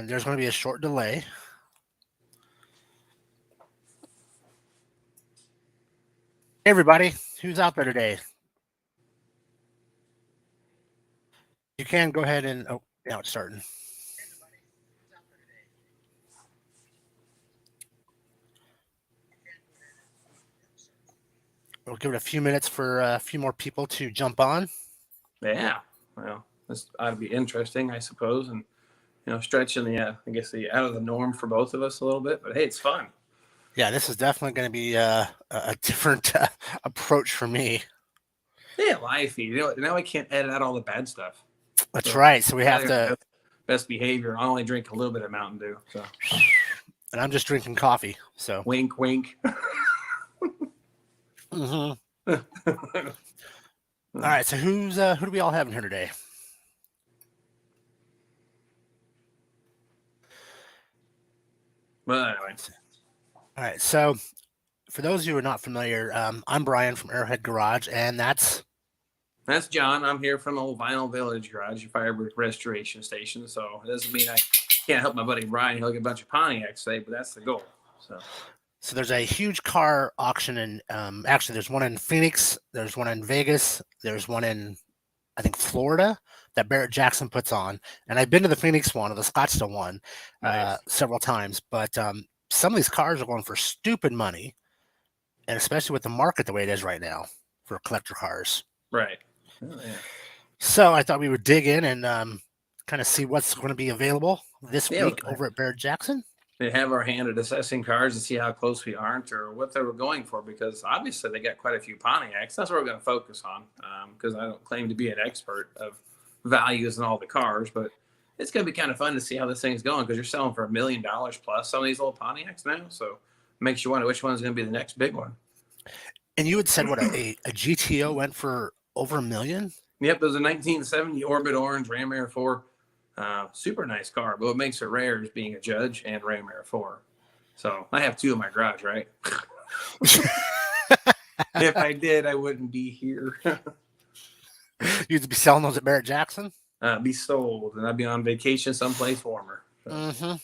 and there's going to be a short delay. Hey everybody, who's out there today? You can go ahead and now it's starting. We'll give it a few minutes for a few more people to jump on. Yeah, well, this ought to be interesting, I suppose, and stretching the the out of the norm for both of us a little bit. But hey, it's fun. Yeah, this is definitely going to be a different approach for me. Yeah, lifey. Now I can't edit out all the bad stuff. That's right. So we have to best behavior. I only drink a little bit of Mountain Dew. So, and I'm just drinking coffee. So wink, wink. All right. So who do we all have in here today? Well, anyway. All right. So for those of you who are not familiar, I'm Brian from Arrowhead Garage, and that's John. I'm here from Old Vinyl Village Garage, your firewood restoration station. So it doesn't mean I can't help my buddy Brian. He'll get a bunch of Pontiacs today, but that's the goal. So there's a huge car auction, and actually there's one in Phoenix, there's one in Vegas, there's one in, I think, Florida that Barret Jackson puts on. And I've been to the Phoenix one or the Scottsdale one several times, but some of these cars are going for stupid money, and especially with the market the way it is right now for collector cars. Right. Oh, yeah. So I thought we would dig in and kind of see what's going to be available this week over at Barret Jackson. They have our hand at assessing cars to see how close we aren't or what they were going for, because obviously they got quite a few Pontiacs. That's what we're going to focus on, because I don't claim to be an expert of values and all the cars, but it's going to be kind of fun to see how this thing's going, because you're selling for $1 million plus some of these old Pontiacs now. So makes you wonder which one's going to be the next big one. And you had said what a GTO went for over $1 million? Yep, there's a 1970 Orbit Orange Ram Air 4. Super nice car, but what makes it rare is being a judge and Ram Air 4. So I have two in my garage, right? If I did, I wouldn't be here. You'd be selling those at Barret Jackson? Be sold, and I'd be on vacation someplace warmer. So.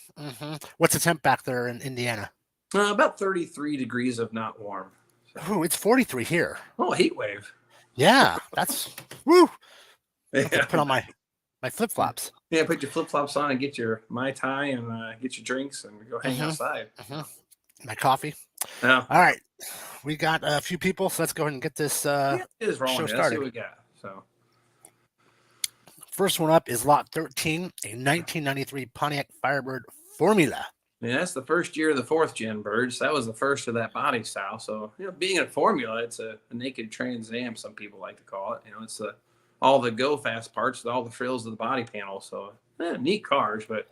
What's the temp back there in Indiana? About 33 degrees of not warm. So. Oh, it's 43 here. Oh, heat wave. Yeah, that's woo. Yeah. Put on my flip-flops. Yeah, put your flip-flops on and get your Mai Tai and get your drinks and go hang outside. My coffee. Yeah. All right. We got a few people, so let's go ahead and get this show started. Let's see what we got. So, first one up is Lot 13, a 1993 Pontiac Firebird Formula. Yeah, that's the first year of the 4th gen birds. That was the first of that body style. So, being a Formula, it's a naked Trans Am, some people like to call it. It's all the go fast parts, all the frills of the body panel. So, neat cars, but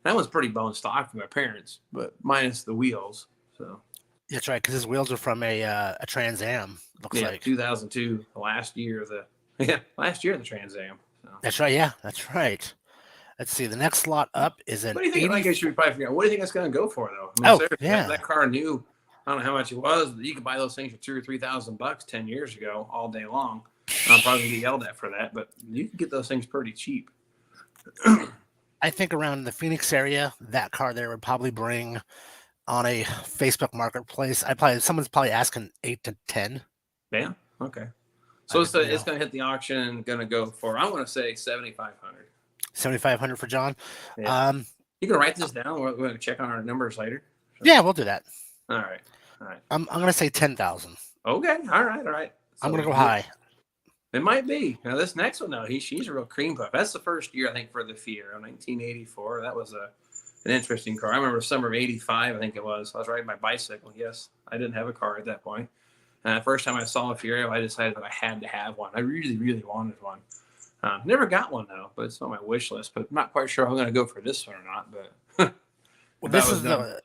that one's pretty bone stock from my parents, but minus the wheels. So that's right, because his wheels are from a Trans Am. Looks like 2002, last year of the Trans Am. So. That's right. Yeah, that's right. Let's see. The next lot up is an. What do you think? I guess you should probably figure out. What do you think it's going to go for, though? That car new. I don't know how much it was. You could buy those things for $2,000 or $3,000 10 years ago, all day long. I'm probably going to get yelled at for that, but you can get those things pretty cheap. I think around the Phoenix area, that car there would probably bring on a Facebook marketplace. Someone's probably asking 8 to 10. Yeah. Okay. So it's going to hit the auction and going to go for, I want to say $7,500. $7,500 for John. Yeah. You can write this down. We're going to check on our numbers later. So. Yeah, we'll do that. All right. I'm going to say 10,000. Okay. All right. So I'm going to go high. It might be. Now this next one, though, she's a real cream puff. That's the first year, I think, for the Fiero, 1984. That was an interesting car. I remember summer of '85, I think it was. I was riding my bicycle. Yes, I didn't have a car at that point. First time I saw a Fiero, I decided that I had to have one. I really, really wanted one. Never got one, though, but it's on my wish list. But I'm not quite sure I'm going to go for this one or not. But well, this is the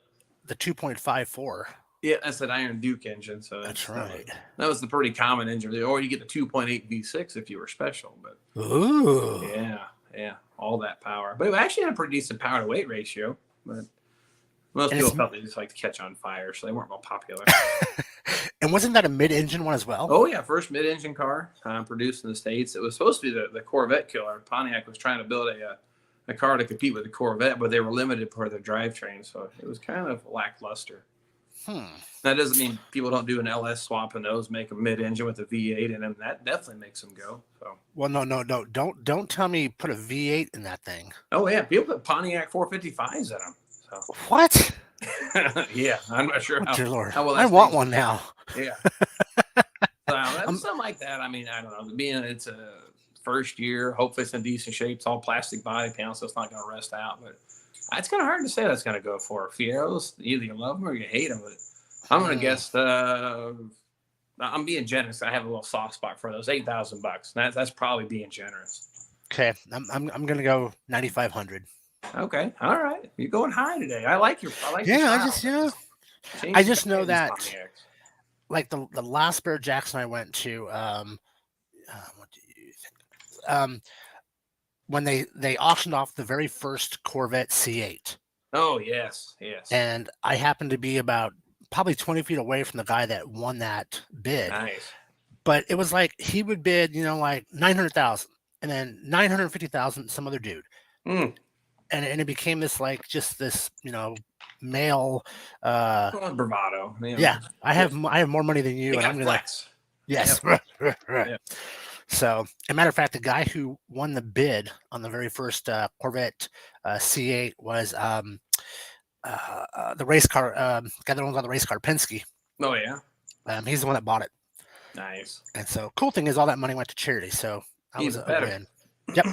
2.54. Yeah, that's that Iron Duke engine. So that's right. That was the pretty common engine. Or you get the 2.8 V6 if you were special. But ooh, yeah, all that power. But it actually had a pretty decent power to weight ratio. But most people felt they just like to catch on fire, so they weren't real popular. And wasn't that a mid-engine one as well? Oh yeah, first mid-engine car produced in the States. It was supposed to be the Corvette killer. Pontiac was trying to build a a car to compete with the Corvette, but they were limited per their drivetrain, so it was kind of lackluster. That doesn't mean people don't do an LS swap in those, make a mid-engine with a V8 in them. That definitely makes them go. So. Well, no, don't tell me put a V8 in that thing. Oh yeah, people put Pontiac 455s in them. So. What? Yeah, I'm not sure Dear Lord. how well I want one now. Yeah. So something like that. I mean, I don't know. Being it's a first year, hopefully it's in decent shape. It's all plastic body panel, so it's not going to rust out. But it's kind of hard to say that's going to go for. Fieros, either you love them or you hate them. But I'm going to guess. I'm being generous. I have a little soft spot for those. $8,000. That's probably being generous. Okay, I'm going to go 9,500. Okay, all right. You're going high today. I like your. Yeah, I just know that. Pontiacs. Like the last Barret Jackson I went to, what do you think? When they auctioned off the very first Corvette C8. Oh yes. And I happened to be about probably 20 feet away from the guy that won that bid. Nice. But it was like he would bid, like 900,000, and then 950,000 some other dude. And it became this like just this male bravado. Yeah, I have more money than you, and I'm gonna flex. Yes. Yep. Right. Yep. So, as a matter of fact, the guy who won the bid on the very first Corvette C8 was the race car guy that owns on the race car, Penske. Oh yeah. He's the one that bought it. Nice. And so, cool thing is, all that money went to charity. So that was a win. Yep.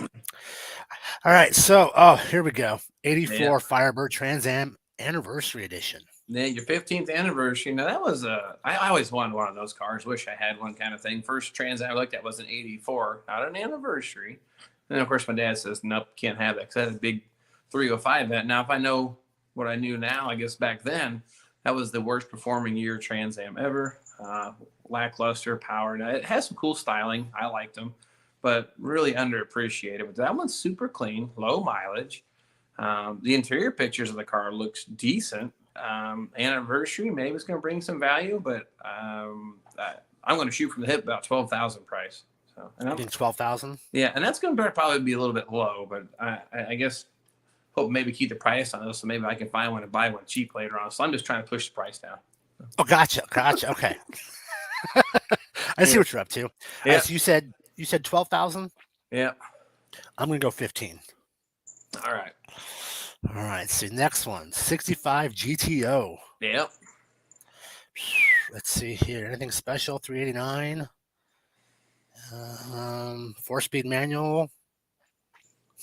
All right. So, here we go. 84 Firebird Trans Am Anniversary Edition. Yeah, your 15th anniversary. Now that was I always wanted one of those cars. Wish I had one, kind of thing. First Trans Am I looked at was an 84, not an anniversary. And of course my dad says, nope, can't have that, because I had a big 305 that. Now if I know what I knew now, I guess back then that was the worst performing year Trans Am ever. Lackluster power. Now it has some cool styling. I liked them, but really underappreciated. But that one's super clean, low mileage. The interior pictures of the car looks decent. Anniversary, maybe it's going to bring some value, but I'm going to shoot from the hip about 12,000 price. So, and I think 12,000. Yeah, and that's going to probably be a little bit low, but I guess hope maybe keep the price on those, so maybe I can find one and buy one cheap later on. So I'm just trying to push the price down. Oh, gotcha. Okay. I see what you're up to. Yeah. So you said 12,000. Yeah. I'm going to go 15. All right. All right, so next one, 65 GTO. Yep. Let's see here. Anything special? 389. 4-speed manual.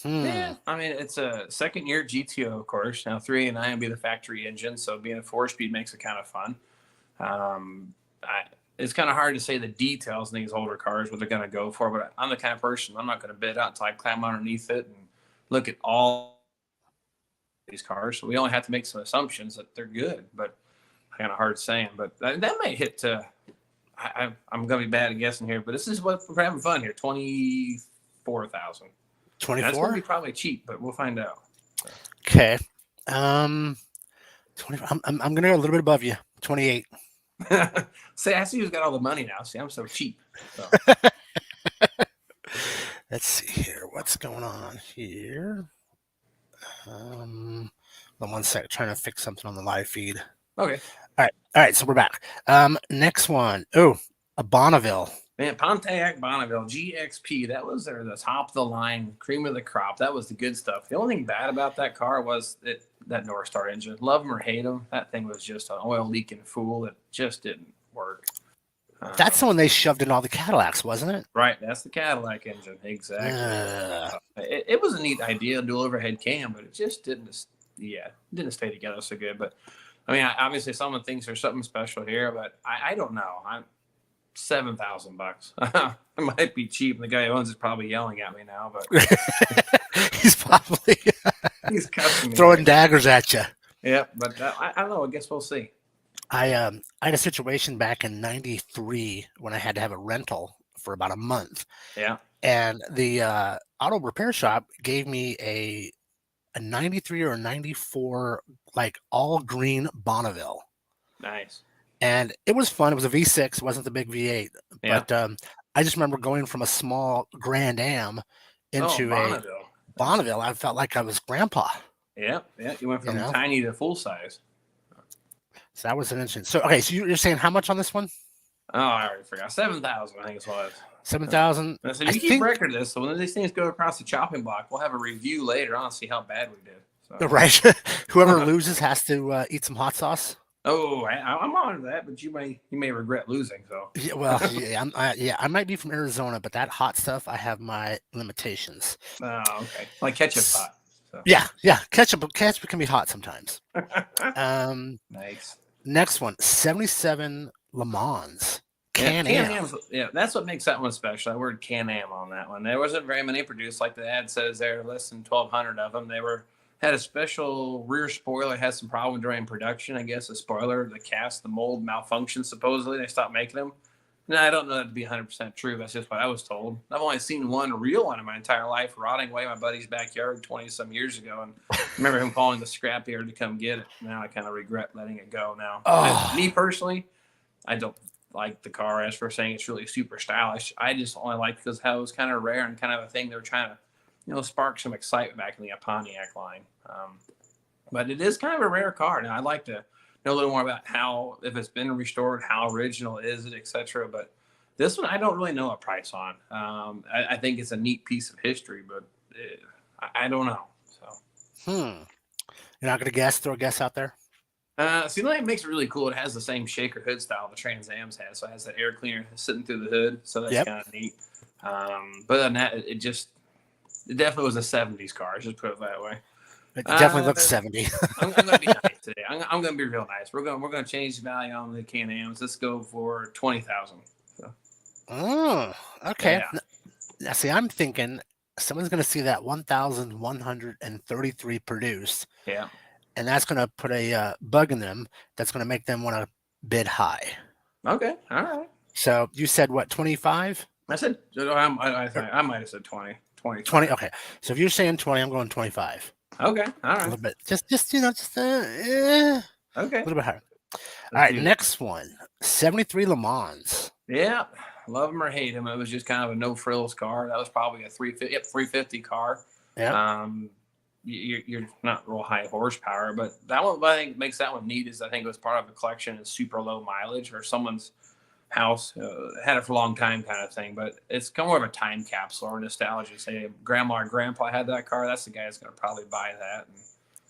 Yeah, I mean, it's a second year GTO, of course. Now 389 would be the factory engine, so being a 4-speed makes it kind of fun. It's kind of hard to say the details in these older cars, what they're going to go for, but I'm the kind of person, I'm not going to bid out until I climb underneath it and look at all these cars. So we only have to make some assumptions that they're good, but kind of hard saying. But that may hit to, I'm going to be bad at guessing here, but this is what we're having fun here. 24,000. 24? That's going to be probably cheap, but we'll find out. Okay. 20, I'm going to go a little bit above you. 28. See, I see who's got all the money now. See, I'm so cheap. So. Let's see here. What's going on here? One sec. Trying to fix something on the live feed. Okay. All right. So we're back. Next one. Oh, a Bonneville. Man, Pontiac Bonneville GXP. That was the top of the line, cream of the crop. That was the good stuff. The only thing bad about that car was that North Star engine. Love them or hate them, that thing was just an oil leaking fool. It just didn't work. That's the one they shoved in all the Cadillacs, wasn't it? Right. That's the Cadillac engine. Exactly. It was a neat idea, dual overhead cam, but it just didn't stay together so good. But I mean, obviously someone thinks there's something special here, but I don't know. I'm $7,000. It might be cheap. The guy who owns it's probably yelling at me now, but he's probably throwing daggers at you. Yeah, but I don't know. I guess we'll see. I had a situation back in '93 when I had to have a rental for about a month. Yeah. And the auto repair shop gave me a 93 or a 94 like all green Bonneville. Nice. And it was fun. It was a V6. It wasn't the big V8. Yeah. But I just remember going from a small Grand Am into Bonneville. Bonneville, I felt like I was grandpa. Yeah. You went from You know? tiny to full size. So that was an interesting. So okay, so you're saying how much on this one? Oh, I already forgot. 7,000, I think it was. 7,000. I said, I you keep think record of this, so when these things go across the chopping block, we'll have a review later on, see how bad we did. So. right. Whoever loses has to eat some hot sauce. Oh, I'm on to that, but you may regret losing. So Yeah, well, yeah, I might be from Arizona, but that hot stuff, I have my limitations. okay, like ketchup's hot. So. Yeah, ketchup can be hot sometimes. Nice. Next one, 77 Le Mans. Can-Am. Yeah, that's what makes that one special. That word Can-Am on that one. There wasn't very many produced, like the ad says there, less than 1,200 of them. They had a special rear spoiler, had some problem during production. I guess the spoiler, the cast, the mold malfunctioned. Supposedly, they stopped making them. No, I don't know that to be 100% true. That's just what I was told. I've only seen one real one in my entire life, rotting away in my buddy's backyard 20-some years ago. And I remember him calling the scrapyard to come get it. Now I kind of regret letting it go now. Me personally, I don't like the car as for saying it's really super stylish. I just only like because how it was kind of rare and kind of a thing they were trying to, spark some excitement back in the Pontiac line. But it is kind of a rare car. Now I'd like to know a little more about how, if it's been restored, how original is it, etc. But this one I don't really know a price on. I think it's a neat piece of history, but I don't know. So you're not gonna throw a guess out there? See, the thing that makes it really cool, it has the same shaker hood style the Trans Am's has. So it has that air cleaner sitting through the hood. So that's kind of neat. But other than that, it definitely was a 70s car. Just put it that way. It definitely looks 70. I'm gonna be nice today. I'm gonna be real nice. We're gonna change the value on the Can-Ams. Let's go for 20,000. So. Oh, okay. Yeah. Now, see, I'm thinking someone's gonna see that 1,133 produced. Yeah. And that's going to put a bug in them that's going to make them want to bid high. Okay. All right. So you said what, 25? I said, I might have said 20. 20. Okay. So if you're saying 20, I'm going 25. Okay. All right. A little bit. Just okay. A little bit higher. All right. Next one, 73 Le Mans. Yeah. Love him or hate him. It was just kind of a no frills car. That was probably a 350 car. Yeah. You're not real high horsepower, but that one, what I think makes that one neat is I think it was part of a collection of super low mileage or someone's house had it for a long time kind of thing. But it's kind of more of a time capsule or nostalgia. Say grandma or grandpa had that car, that's the guy that's going to probably buy that and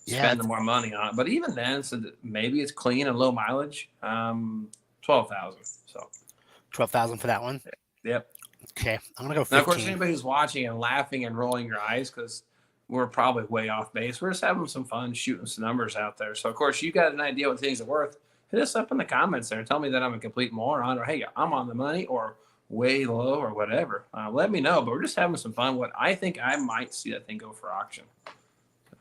spend more money on it. But even then, so maybe it's clean and low mileage. 12,000. So 12,000 for that one. Yep. Okay, I'm gonna go 15. Now, of course, anybody who's watching and laughing and rolling your eyes because we're probably way off base. We're just having some fun shooting some numbers out there. So, of course, you got an idea what things are worth. Hit us up in the comments there. Tell me that I'm a complete moron or, hey, I'm on the money or way low or whatever. Let me know. But we're just having some fun. What I think I might see that thing go for auction. So.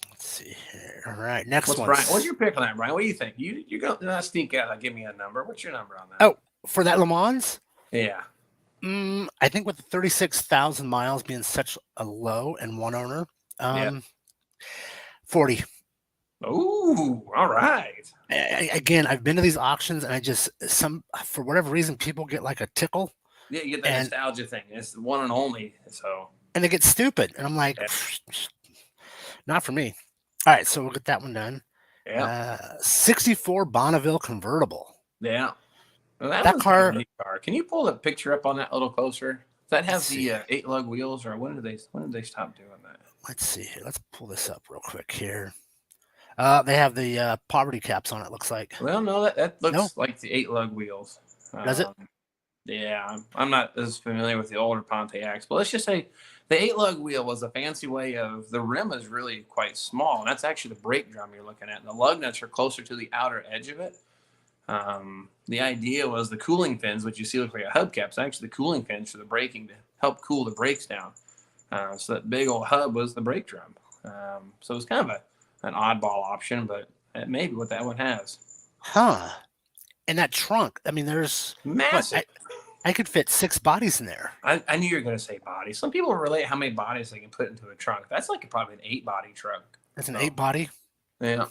Let's see here. All right. Next one. Brian, what's your pick on that, Brian? What do you think? You're going to not sneak out and give me a number. What's your number on that? Oh, for that Le Mans? Yeah. I think with the 36,000 miles being such a low and one owner, 40. Oh, all right. Again, I've been to these auctions and for whatever reason, people get like a tickle. Yeah, you get that nostalgia thing. It's the one and only. So. And they get stupid. And I'm like, not for me. All right. So we'll get that one done. Yeah. 64 Bonneville convertible. Yeah. Well, that car. Can you pull the picture up on that a little closer? Does that have the 8-lug wheels, or when did they stop doing that? Let's see here. Let's pull this up real quick here. They have the poverty caps on it. Looks like. Well, no, that looks like the 8-lug wheels. Does it? Yeah, I'm not as familiar with the older Pontiacs, but let's just say the 8-lug wheel was a fancy way of the rim is really quite small, and that's actually the brake drum you're looking at. And the lug nuts are closer to the outer edge of it. The idea was the cooling fins, which you see look like a hubcap, is actually the cooling fins for the braking to help cool the brakes down. So that big old hub was the brake drum. So it was kind of an oddball option, but it may be what that one has. Huh. And that trunk, I mean, there's massive. I could fit 6 bodies in there. I knew you were going to say bodies. Some people relate how many bodies they can put into a trunk. That's like probably an 8-body trunk. That's an 8-body? Yeah.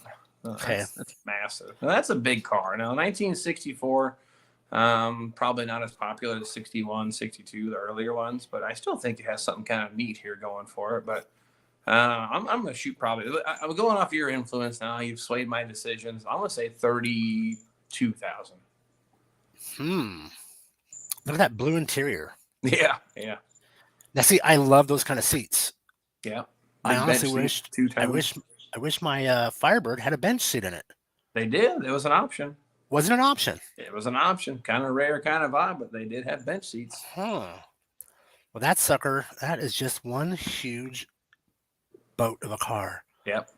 Okay. That's massive. Now, that's a big car. Now, 1964, Probably not as popular as 61, 62, the earlier ones, but I still think it has something kind of neat here going for it. But I'm going to shoot probably. I'm going off your influence now. You've swayed my decisions. I'm going to say 32,000. Look at that blue interior. Yeah, yeah, Now, see, I love those kind of seats. yeah. I Big bench honestly seat, wished, two I tones. wish, I wish my Firebird had a bench seat in it. They did. It was an option. Wasn't an option. It was an option. Kind of rare, kind of odd, but they did have bench seats. Huh. Well, that sucker, that is just one huge boat of a car. Yep.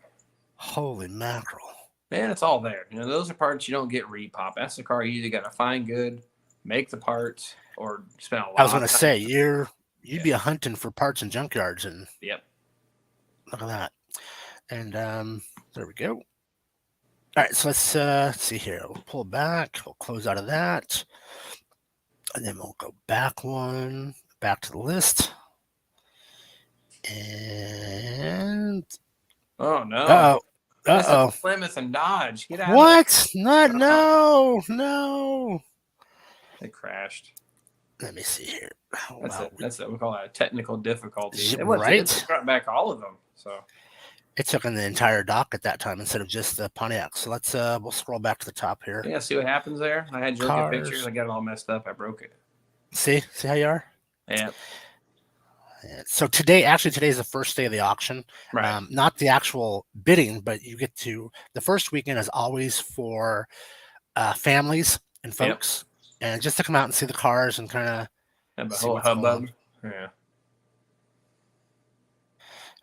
Holy mackerel. Man, it's all there. You know, those are parts you don't get repop. That's the car you either got to find good, make the parts, or spend a lot I was going of to time. say, you'd be a hunting for parts in junkyards, and Yep. look at that. And there we go. All right, so let's see here. We'll pull back. We'll close out of that. And then we'll go back to the list. And Oh, no. uh-oh. That's Uh-oh. a Plymouth and Dodge. Get out of there. What? Not, no. They crashed. Let me see here. That's we call that a technical difficulty. Right? It brought back all of them. So It took in the entire dock at that time instead of just the Pontiac. So let's we'll scroll back to the top here. yeah, see what happens there. I had you look at pictures. I got it all messed up. I broke it. See how you are. Yeah. So today's the first day of the auction. Right. Not the actual bidding, but you get to the first weekend is always for families and folks, and just to come out and see the cars and kind of have a whole hubbub. Yeah.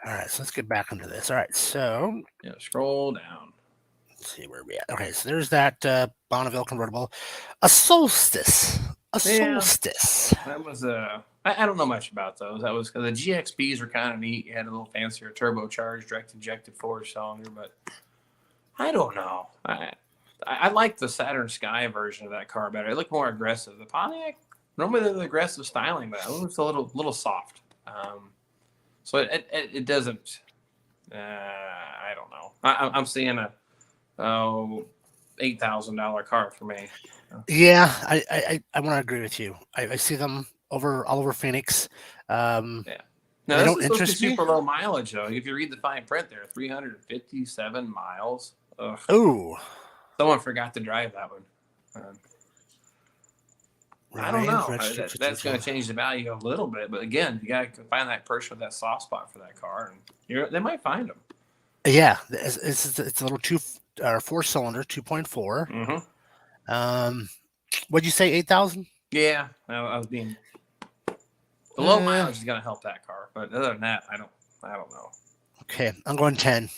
All right, so let's get back into this. All right, so scroll down. Let's see where we at. Okay, so there's that Bonneville convertible, a Solstice. That was I don't know much about those. That was because the GXBs were kind of neat. You had a little fancier turbocharged, direct injected 4-cylinder, but I don't know. I like the Saturn Sky version of that car better. It looked more aggressive. The Pontiac, normally they're the aggressive styling, but it was a little soft. So it doesn't. I don't know. I'm seeing a $8,000 car for me. Yeah, I want to agree with you. I see them all over Phoenix. Yeah. No, they this don't is supposed to interest be me. super low mileage though. If you read the fine print there, 357 miles. Ugh. Ooh. Someone forgot to drive that one. I don't know. That's going to change the value a little bit, but again, you got to find that person with that soft spot for that car, and they might find them. Yeah, it's a little 4-cylinder, 2.4. Mm-hmm. What'd you say, 8,000? Yeah, I was being. The low mileage is going to help that car, but other than that, I don't know. Okay, I'm going 10.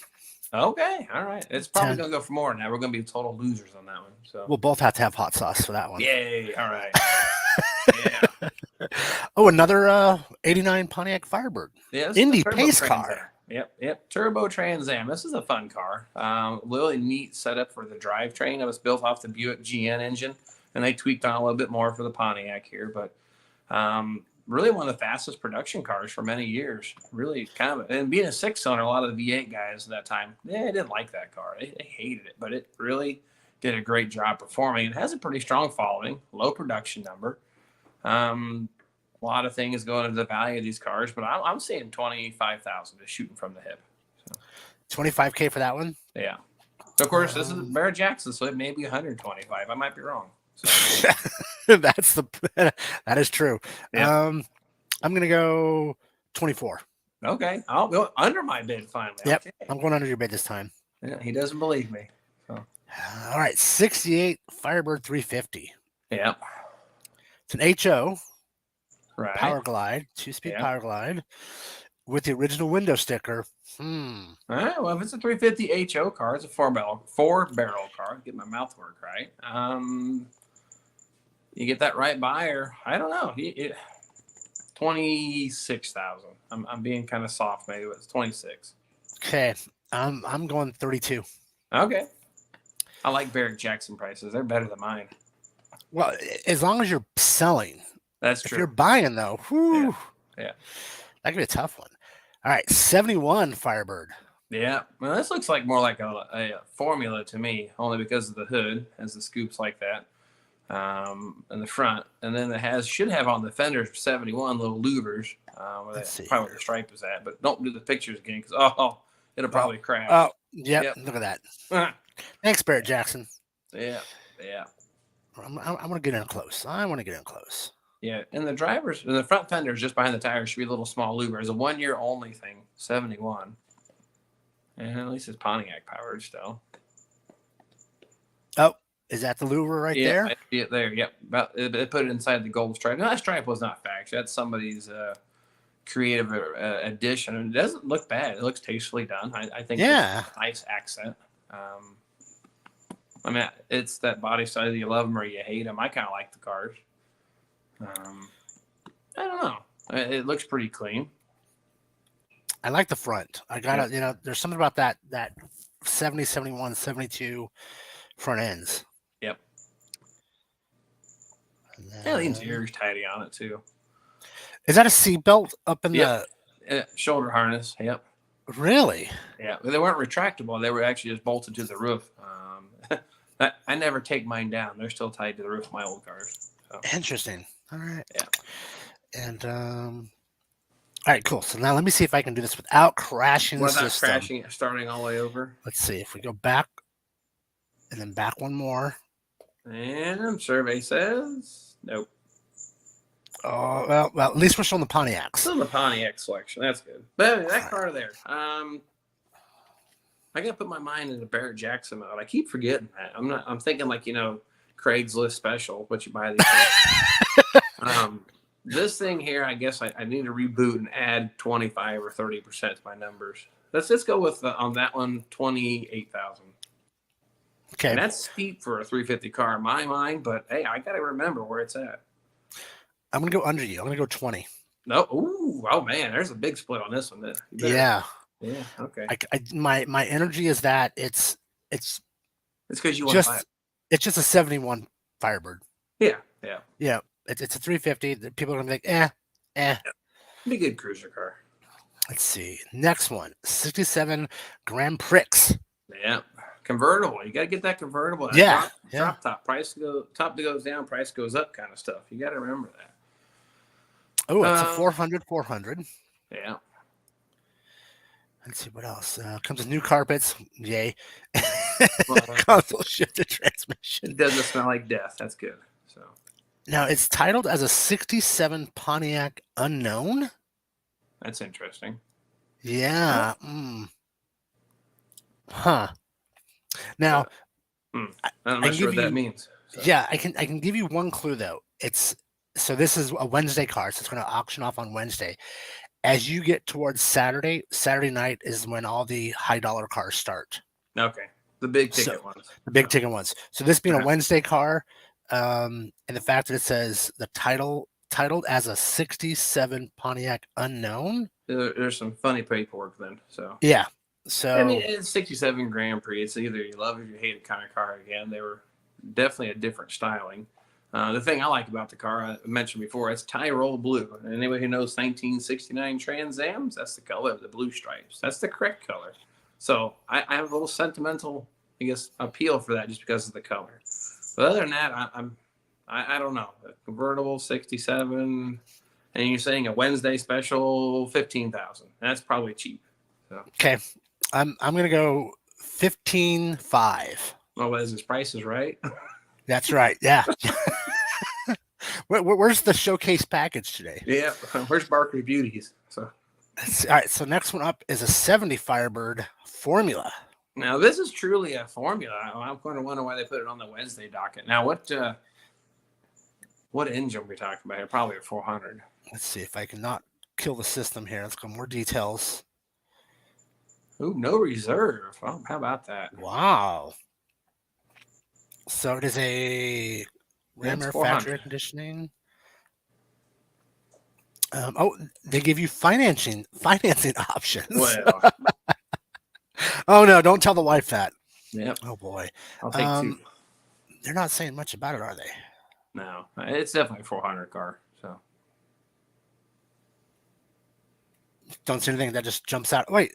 Okay, all right. It's probably going to go for more now. We're going to be total losers on that one. So we'll both have to have hot sauce for that one. Yay! All right. Yeah. Oh, another 89 Pontiac Firebird. Yeah, Indy pace car. Yep. Turbo Trans Am. This is a fun car. Really neat setup for the drivetrain. It was built off the Buick GN engine, and they tweaked on a little bit more for the Pontiac here. But really one of the fastest production cars for many years. Really kind of, and being a 6-cylinder, a lot of the V8 guys at that time, they didn't like that car. They hated it, but it really did a great job performing. It has a pretty strong following, low production number. A lot of things going into the value of these cars, but I'm seeing 25,000 just shooting from the hip. So. 25K for that one? Yeah. So of course, this is Barret Jackson, so it may be 125. I might be wrong. So. That is true. Yeah. I'm gonna go 24. Okay, I'll go under my bid finally. Yep, okay. I'm going under your bid this time. Yeah, he doesn't believe me. So. All right, 68 Firebird 350. Yep. It's an HO. Right. Power Glide, 2-speed Power Glide with the original window sticker. All right. Well, if it's a 350 HO car, it's a four-barrel car. Get my mouth work right. You get that right buyer. I don't know. 26,000. I'm being kind of soft. Maybe it's 26. Okay. I'm going 32. Okay. I like Barret Jackson prices. They're better than mine. Well, as long as you're selling. That's true. If you're buying, though, yeah, that could be a tough one. All right, 71 Firebird. Yeah, well, this looks like more like a formula to me, only because of the hood has the scoops like that. in the front, and then it should have on the fenders 71 little louvers, probably where the stripe is at. But don't do the pictures again because it'll probably crash. Oh, yep. Look at that. Thanks, Barret Jackson. Yeah. I'm gonna get in close. I want to get in close. Yeah, and the front fenders just behind the tires should be a little small louver. It's a 1 year only thing, 71, and at least it's Pontiac powered still. Oh, is that the louver right there? I see it there. Yep. They put it inside the gold stripe. No, that stripe was not factory. That's somebody's creative addition. And it doesn't look bad. It looks tastefully done. I think it's a nice accent. I mean, it's that body style. You love them or you hate them. I kind of like the cars. I don't know. It looks pretty clean. I like the front. I gotta, there's something about that 70, 71, 72 front ends. Yep. Yeah, the interior's tidy on it too. Is that a seatbelt up in the shoulder harness? Yep. Really? Yeah. They weren't retractable. They were actually just bolted to the roof. I never take mine down. They're still tied to the roof of my old cars. So. Interesting. All right. Yeah. And all right, cool. So now let me see if I can do this without crashing the system. Crashing it, starting all the way over. Let's see if we go back and then back one more. And survey says nope. Oh, well, at least we're showing the Pontiacs. Still the Pontiac selection. That's good. But anyway, that car there. I gotta put my mind in the Barret Jackson mode. I keep forgetting that. I'm thinking like, Craigslist special, what you buy these things. This thing here, I guess I need to reboot and add 25 or 30% to my numbers. Let's go with on that one, 28,000. Okay. And that's steep for a 350 car in my mind, but hey, I gotta remember where it's at. I'm gonna go under you. I'm gonna go 20. No, oh man, there's a big split on this one. Yeah. Yeah. Okay. My energy is that it's because you want to buy it. It's just a 71 Firebird. Yeah. It's a 350. People are gonna think, Yeah. Be a good cruiser car. Let's see. Next one, 67 Grand Prix. Yeah. Convertible. You gotta get that convertible. Drop top. Top goes down, price goes up kind of stuff. You gotta remember that. Oh, it's a 400. Yeah. Let's see what else. Comes with new carpets. Yay. Console shifted transmission. It doesn't smell like death. That's good. So now it's titled as a 67 Pontiac Unknown. That's interesting. Yeah. Huh. Now I'm not sure what that means. So. Yeah, I can give you one clue though. So this is a Wednesday car, so it's going to auction off on Wednesday. As you get towards Saturday night is when all the high dollar cars start. Okay. The big ticket ones. The big ticket ones. So this being a Wednesday car, and the fact that it says the titled as a 67 Pontiac Unknown. There's some funny paperwork then. So yeah. So I mean, it's 67 Grand Prix. It's either you love it or you hate it kind of car. Again, they were definitely a different styling. The thing I like about the car, I mentioned before, it's Tyrol blue. And anybody who knows 1969 Trans Ams, that's the color of the blue stripes. That's the correct color. So I have a little sentimental, I guess, appeal for that just because of the color. But other than that, I don't know. A convertible 67, and you're saying a Wednesday special 15,000. That's probably cheap. So. Okay, I'm gonna go 15.5. Oh, well, his price is right. That's right. Yeah. Where's the showcase package today? Yeah. Where's Barkley Beauties? So. All right. So next one up is a 70 Firebird Formula. Now this is truly a Formula. I'm going to wonder why they put it on the Wednesday docket. Now what engine are we talking about here? Probably a 400. Let's see if I can not kill the system here. Let's go more details. Ooh, no reserve. Oh, how about that? Wow. So it is a ram air factory air conditioning. They give you financing options. Well. Oh no! Don't tell the wife that. Yep. Oh boy. I'll take two. They're not saying much about it, are they? No, it's definitely a 400 car. So. Don't see anything that just jumps out. Wait,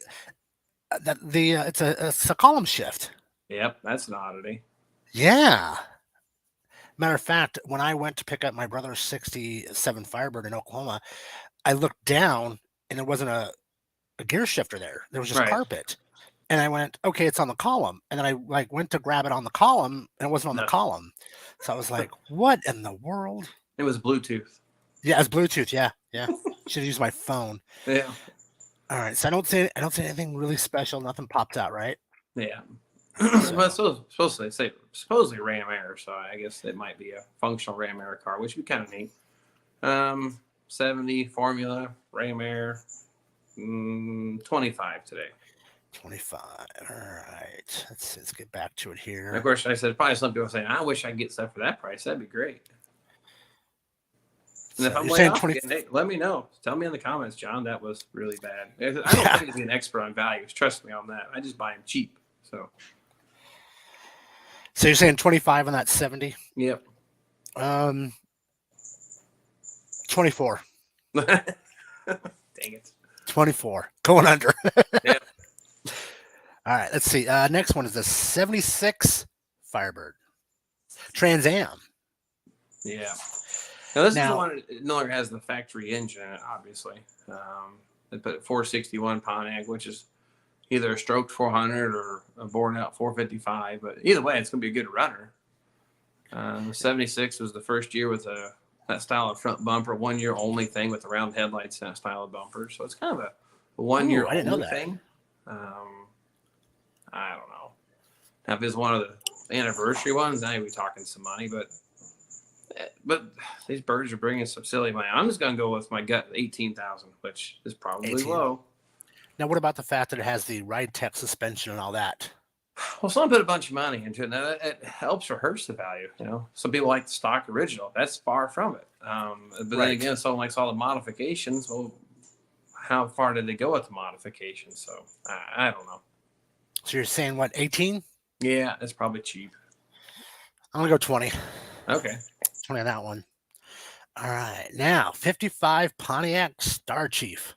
it's a column shift. Yep, that's an oddity. Yeah. Matter of fact, when I went to pick up my brother's 67 Firebird in Oklahoma, I looked down and there wasn't a gear shifter there. There was just Right. carpet. And I went, okay, it's on the column. And then I like went to grab it on the column and it wasn't on the Nothing. column. So I was like, what in the world? It was Bluetooth. Yeah, it's Bluetooth. Yeah. Should have used my phone. Yeah. All right. So I don't see anything really special. Nothing popped out, right? Yeah. So- But it's supposedly Ram Air, so I guess it might be a functional Ram Air car, which would be kind of neat. 70 Formula Ram Air, 25 today. 25. All right. Let's get back to it here. And of course, I said probably some people saying, "I wish I could get stuff for that price. That'd be great." And if I'm way off, hey, let me know. Tell me in the comments, John. That was really bad. I don't think he's an expert on values. Trust me on that. I just buy them cheap. So you're saying 25 on that 70? Yep. 24. Dang it. 24. Going under. Yeah. All right. Let's see. Next one is the 76 Firebird Trans Am. Yeah. Now this is the one that no longer has the factory engine in it, obviously. They put a 461 Pontiac, which is either a stroked 400 or a bored out 455. But either way, it's going to be a good runner. The 76 was the first year with that style of front bumper, 1 year only thing with the round headlights and that style of bumper. So it's kind of a 1 year only thing. I don't know. Now, if it's one of the anniversary ones, now you'd be talking some money. But these birds are bringing some silly money. I'm just going to go with my gut, 18,000, which is probably 18. Low. Now, what about the fact that it has the Ride Tech suspension and all that? Well, someone put a bunch of money into it. Now, it helps or hurts the value. You know, some people like the stock original. That's far from it. But then again, someone likes all the modifications. Well, how far did they go with the modifications? So I don't know. So you're saying what, 18? Yeah, that's probably cheap. I'm gonna go 20. Okay. 20 on that one. All right, now 55 Pontiac Star Chief.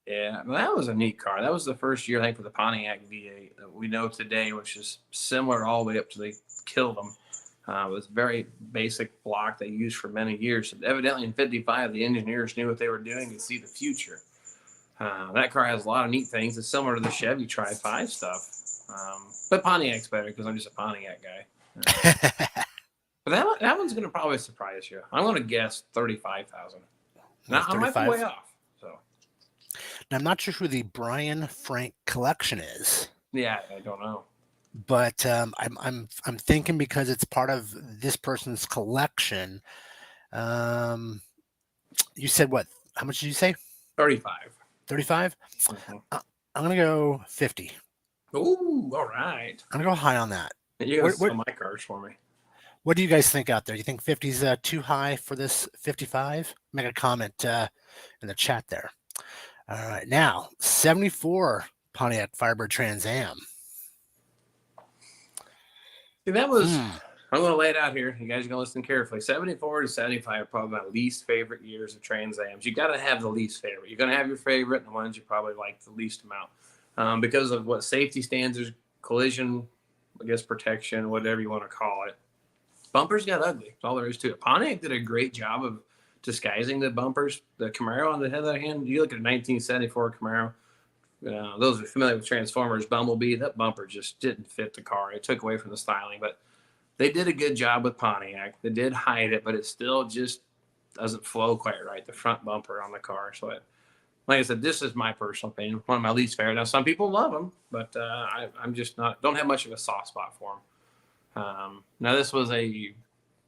Yeah, well, that was a neat car. That was the first year, I think, for the Pontiac V8 that we know today, which is similar all the way up to they killed them. It was a very basic block they used for many years. Evidently, in 55, the engineers knew what they were doing and see the future. That car has a lot of neat things. It's similar to the Chevy Tri-5 stuff. But Pontiac's better because I'm just a Pontiac guy. But that one's going to probably surprise you. I'm going to guess 35,000. Now, I might be way off. So now, I'm not sure who the Brian Frank collection is. Yeah, I don't know. But I'm thinking because it's part of this person's collection. You said what? How much did you say? 35. 35? Mm-hmm. I'm gonna go 50. Ooh, all right. I'm gonna go high on that. You guys sell my cars for me. What do you guys think out there? Do you think 50 is too high for this 55? Make a comment in the chat there. All right, now 74 Pontiac Firebird Trans Am. See, that was. I'm going to lay it out here. You guys are going to listen carefully. 74 to 75 are probably my least favorite years of Trans Ams. You got to have the least favorite. You're going to have your favorite and the ones you probably like the least amount because of what safety standards, collision, I guess protection, whatever you want to call it. Bumpers got ugly. That's all there is to it. Pontiac did a great job of disguising the bumpers. The Camaro, on the other hand, you look at a 1974 Camaro. Those are familiar with Transformers, Bumblebee. That bumper just didn't fit the car. It took away from the styling, but they did a good job with Pontiac. They did hide it, but it still just doesn't flow quite right. The front bumper on the car. So, like I said, this is my personal opinion. One of my least favorite. Now, some people love them, but I'm just don't have much of a soft spot for them. Now, this was a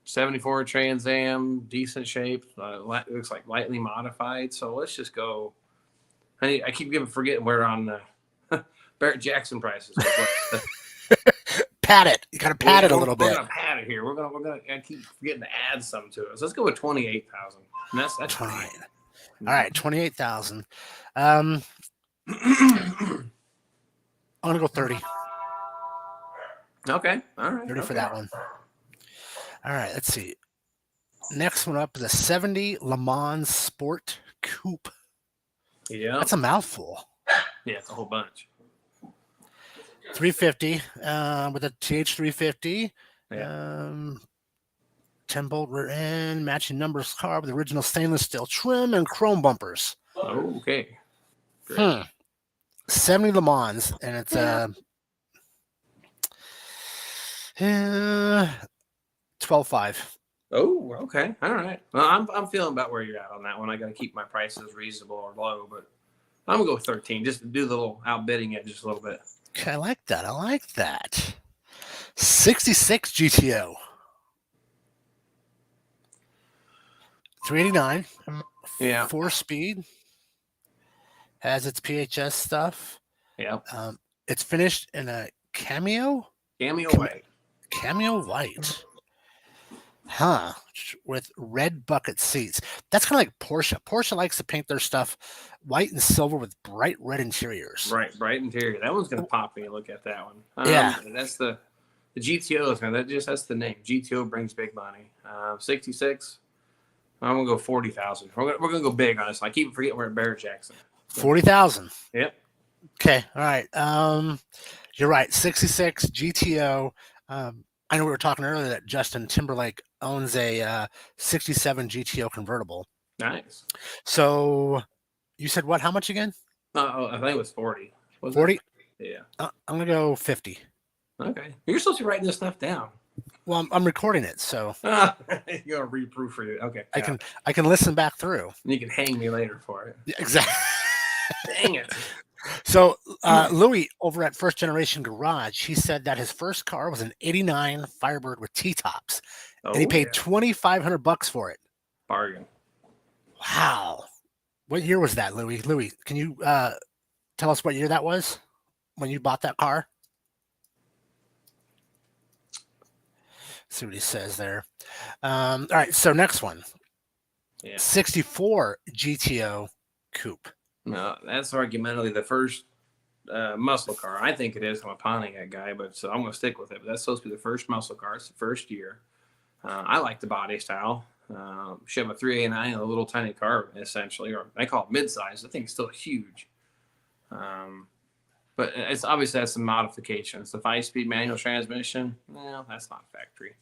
74 Trans Am, decent shape. Looks like lightly modified. So let's just go. I keep forgetting we're on Barret Jackson prices. Pat it. You gotta pat it a little bit. We're gonna pat it here. We're gonna. I keep forgetting to add some to it. So let's go with 28,000. That's 28. All right, 28,000. I'm gonna go 30. Okay. All right. 30 for that one. All right. Let's see. Next one up is a 70 Le Mans Sport Coupe. Yeah. That's a mouthful. Yeah, it's a whole bunch. 350 with a TH350. Yeah. 10 bolt rear end, matching numbers car with original stainless steel trim and chrome bumpers. Okay. Great. 70 Le Mans, and it's 12.5. Oh, okay. All right. Well, I'm feeling about where you're at on that one. I got to keep my prices reasonable or low, but I'm gonna go with 13 just to do the little outbidding it just a little bit. Okay, I like that. 66 GTO. 389. Yeah. 4-speed. Has its PHS stuff. Yeah. It's finished in a cameo White. Cameo white. Huh. With red bucket seats. That's kind of like Porsche. Porsche likes to paint their stuff white and silver with bright red interiors. Right, bright interior. That one's gonna pop me. Look at that one. Yeah. That's the GTO. That's the name. GTO brings big money. 66. I'm gonna go 40,000. We're gonna go big on this. I keep forgetting we're at Barret Jackson. 40,000. Yep. Okay. All right. You're right. 66 GTO. I know we were talking earlier that Justin Timberlake owns a 67 GTO convertible. Nice. So you said what? How much again? I think it was 40. 40? Yeah. I'm going to go 50. Okay. You're supposed to be writing this stuff down. Well, I'm recording it, so You're going to reproofread it. Okay. I can listen back through. You can hang me later for it. Yeah, exactly. Dang it. So Louis over at First Generation Garage, he said that his first car was an 89 Firebird with T-tops. And he paid $2,500 for it. Bargain. Wow. What year was that, Louis? Louis, can you tell us what year that was when you bought that car? See what he says there. All right, so next one. Yeah. 64 GTO Coupe. No, that's argumentally the first muscle car. I think it is. I'm a Pontiac guy, but so I'm going to stick with it. But that's supposed to be the first muscle car. It's the first year. I like the body style. She have a 389, a little tiny car, essentially, or I call it mid-size. I think it's still huge. But it's obviously has some modifications. The 5-speed manual transmission, no, that's not factory.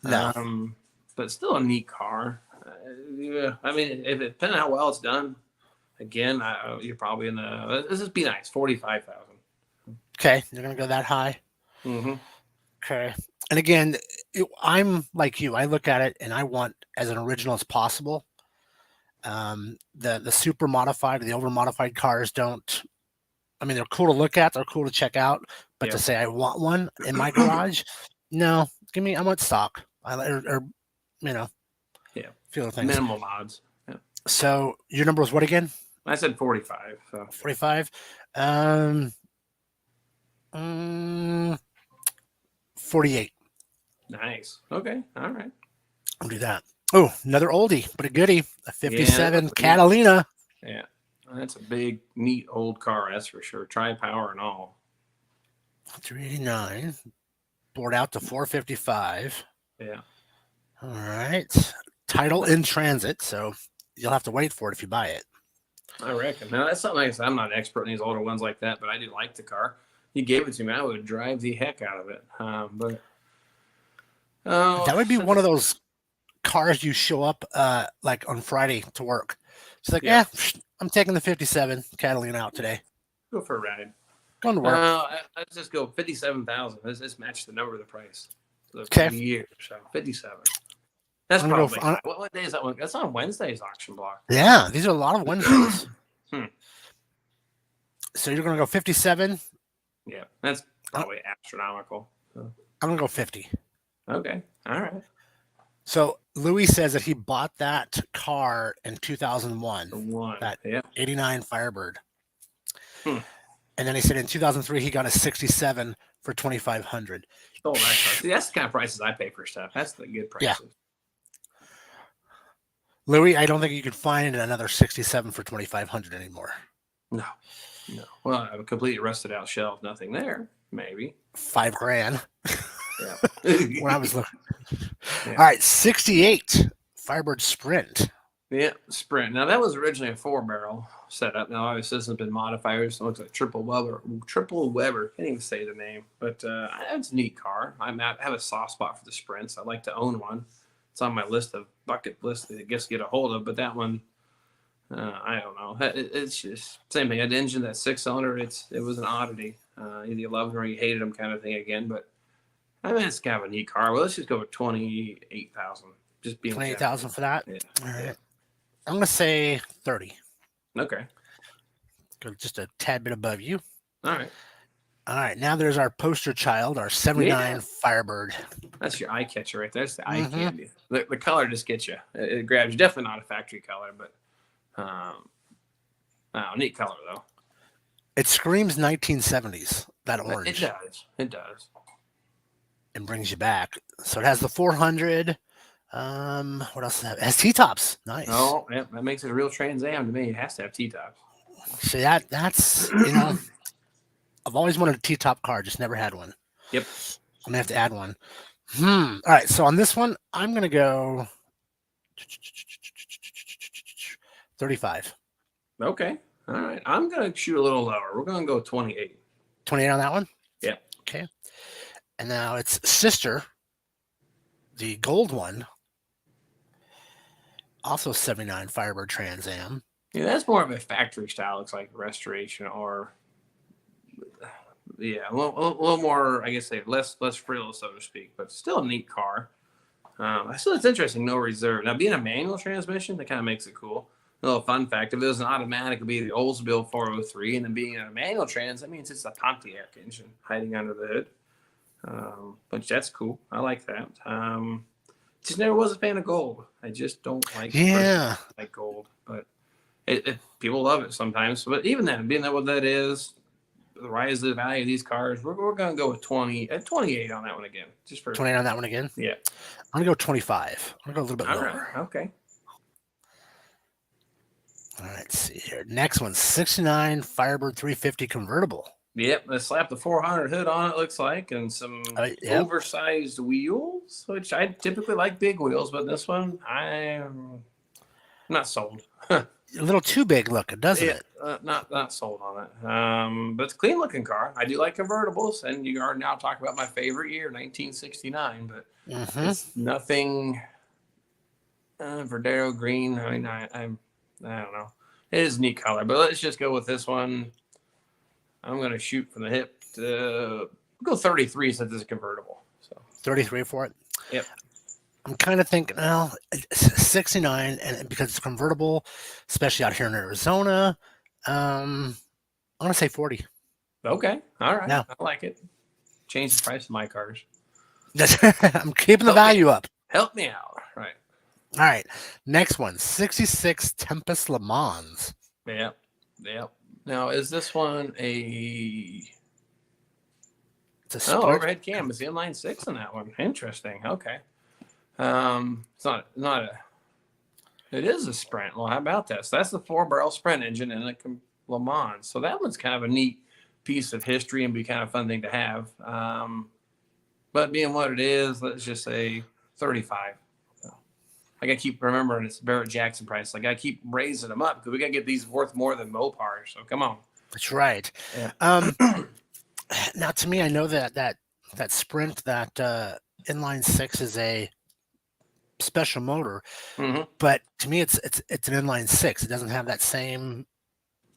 No. But still a neat car. Yeah, I mean, if it depending on how well it's done, again, you're probably in the. This is be nice, 45,000. Okay, you're gonna go that high. Mm-hmm. Okay, and again, I'm like you. I look at it and I want as an original as possible. The super modified, the over modified cars don't. I mean, they're cool to look at, they're cool to check out, but to say I want one in my garage, no. I want stock. Or few things. Minimal mods. Yeah. So your number was what again? I said 45. So 45. 48. Nice. Okay. All right. I'll do that. Oh, another oldie, but a goodie. A 57 Catalina. Yeah. That's a big, neat old car, that's for sure. Tri-power and all. 389. Bored out to 455. Yeah. All right. Title in transit, so you'll have to wait for it if you buy it. I reckon. Now, that's something like I said, I'm not an expert in these older ones like that, but I do like the car. You gave it to me, I would drive the heck out of it. That would be one of those cars you show up like on Friday to work. It's like, I'm taking the 57 Catalina out today. Go for a ride. Going to work. Let's just go 57,000. Let's match the number of the price. Okay. Year, so 57. That's probably what day is that one? That's on Wednesday's auction block. Yeah, these are a lot of Wednesdays. So you're gonna go 57? Yeah, that's probably astronomical. So. I'm gonna go 50. Okay, all right. So Louis says that he bought that car in 2001. That 89 Firebird. And then he said in 2003 he got a 67 for $2,500. Oh, see, that's the kind of prices I pay for stuff. That's the good prices. Yeah. Louis, I don't think you could find another 67 for $2,500 anymore. No. Well, I have a completely rusted out shelf. Nothing there. Maybe $5,000. Yeah. When I was looking. Yeah. All right, 68 Firebird Sprint. Yeah, Sprint. Now that was originally a 4-barrel setup. Now obviously this has been modified. So it looks like triple Weber. Can't even say the name, but it's a neat car. I have a soft spot for the Sprints. I'd like to own one. it's on my list of bucket list that I guess get a hold of. But that one, I don't know. It's just same thing. An engine, that 6-cylinder, it was an oddity. Either you loved them or you hated them, kind of thing again. But I mean, it's kind of a neat car. Well, let's just go with 28,000. Just being 28,000 for that. Yeah. All right. I'm gonna say 30. Okay. Go just a tad bit above you. All right. All right. Now there's our poster child, our 79 Firebird. That's your eye catcher right there. That's the eye candy. The color just gets you. It grabs you. Definitely not a factory color, but neat color though. It screams 1970s. That orange. It does. It does. And brings you back. So it has the 400. What else does it have? It has T-tops. Nice. Oh, yeah, that makes it a real Trans Am to me. It has to have T-tops. See, that's, you know, I've always wanted a T-top car, just never had one. Yep. I'm gonna have to add one. All right, so on this one, I'm gonna go 35. Okay. All right. I'm gonna shoot a little lower. We're gonna go 28. 28 on that one? Yeah. Okay. And now it's sister, the gold one, also 79 Firebird Trans Am. Yeah, that's more of a factory style. Looks like restoration or a little more. I guess less frivolous, so to speak, but still a neat car. I still it's interesting. No reserve. Now being a manual transmission, that kind of makes it cool. A little fun fact: if it was an automatic, it'd be the Oldsmobile 403, and then being a manual trans, that means it's a Pontiac engine hiding under the hood. But that's cool. I like that. Just never was a fan of gold. I just don't like gold, but people love it sometimes. But even then, being that what that is, the rise of the value of these cars, we're going to go with 28 on that one again. Just for 28 on that one again? Yeah. I'm going to go 25. I'm going to go a little bit lower. Right. Okay. All right, let's see here. Next one, 69 Firebird 350 convertible. Yep, they slapped the 400 hood on it, looks like, and some oversized wheels, which I typically like big wheels, but this one, I'm not sold. A little too big looking, doesn't it? Not sold on it. But it's a clean looking car. I do like convertibles, and you are now talking about my favorite year, 1969, but it's nothing Verdero green. I mean, I don't know. It is a neat color, but let's just go with this one. I'm going to shoot from the hip to go 33 since it's a convertible. So 33 for it? Yep. I'm kind of thinking, well, 69, and because it's convertible, especially out here in Arizona, I'm going to say 40. Okay. All right. No. I like it. Change the price of my cars. I'm keeping the value up. Help me out. Right. All right. Next one, 66 Tempest Le Mans. Yep. Now, is this one it's a overhead cam. It's the inline 6 on that one. Interesting. Okay. It's not it is a Sprint. Well, how about that? So that's the 4-barrel Sprint engine in a Le Mans. So that one's kind of a neat piece of history and be kind of a fun thing to have. But being what it is, let's just say 35. I gotta keep remembering it's Barret Jackson price. I gotta keep raising them up because we gotta get these worth more than Mopars. So come on. That's right. Yeah. Now, to me, I know that Sprint, that inline 6 is a special motor, but to me, it's an inline 6. It doesn't have that same,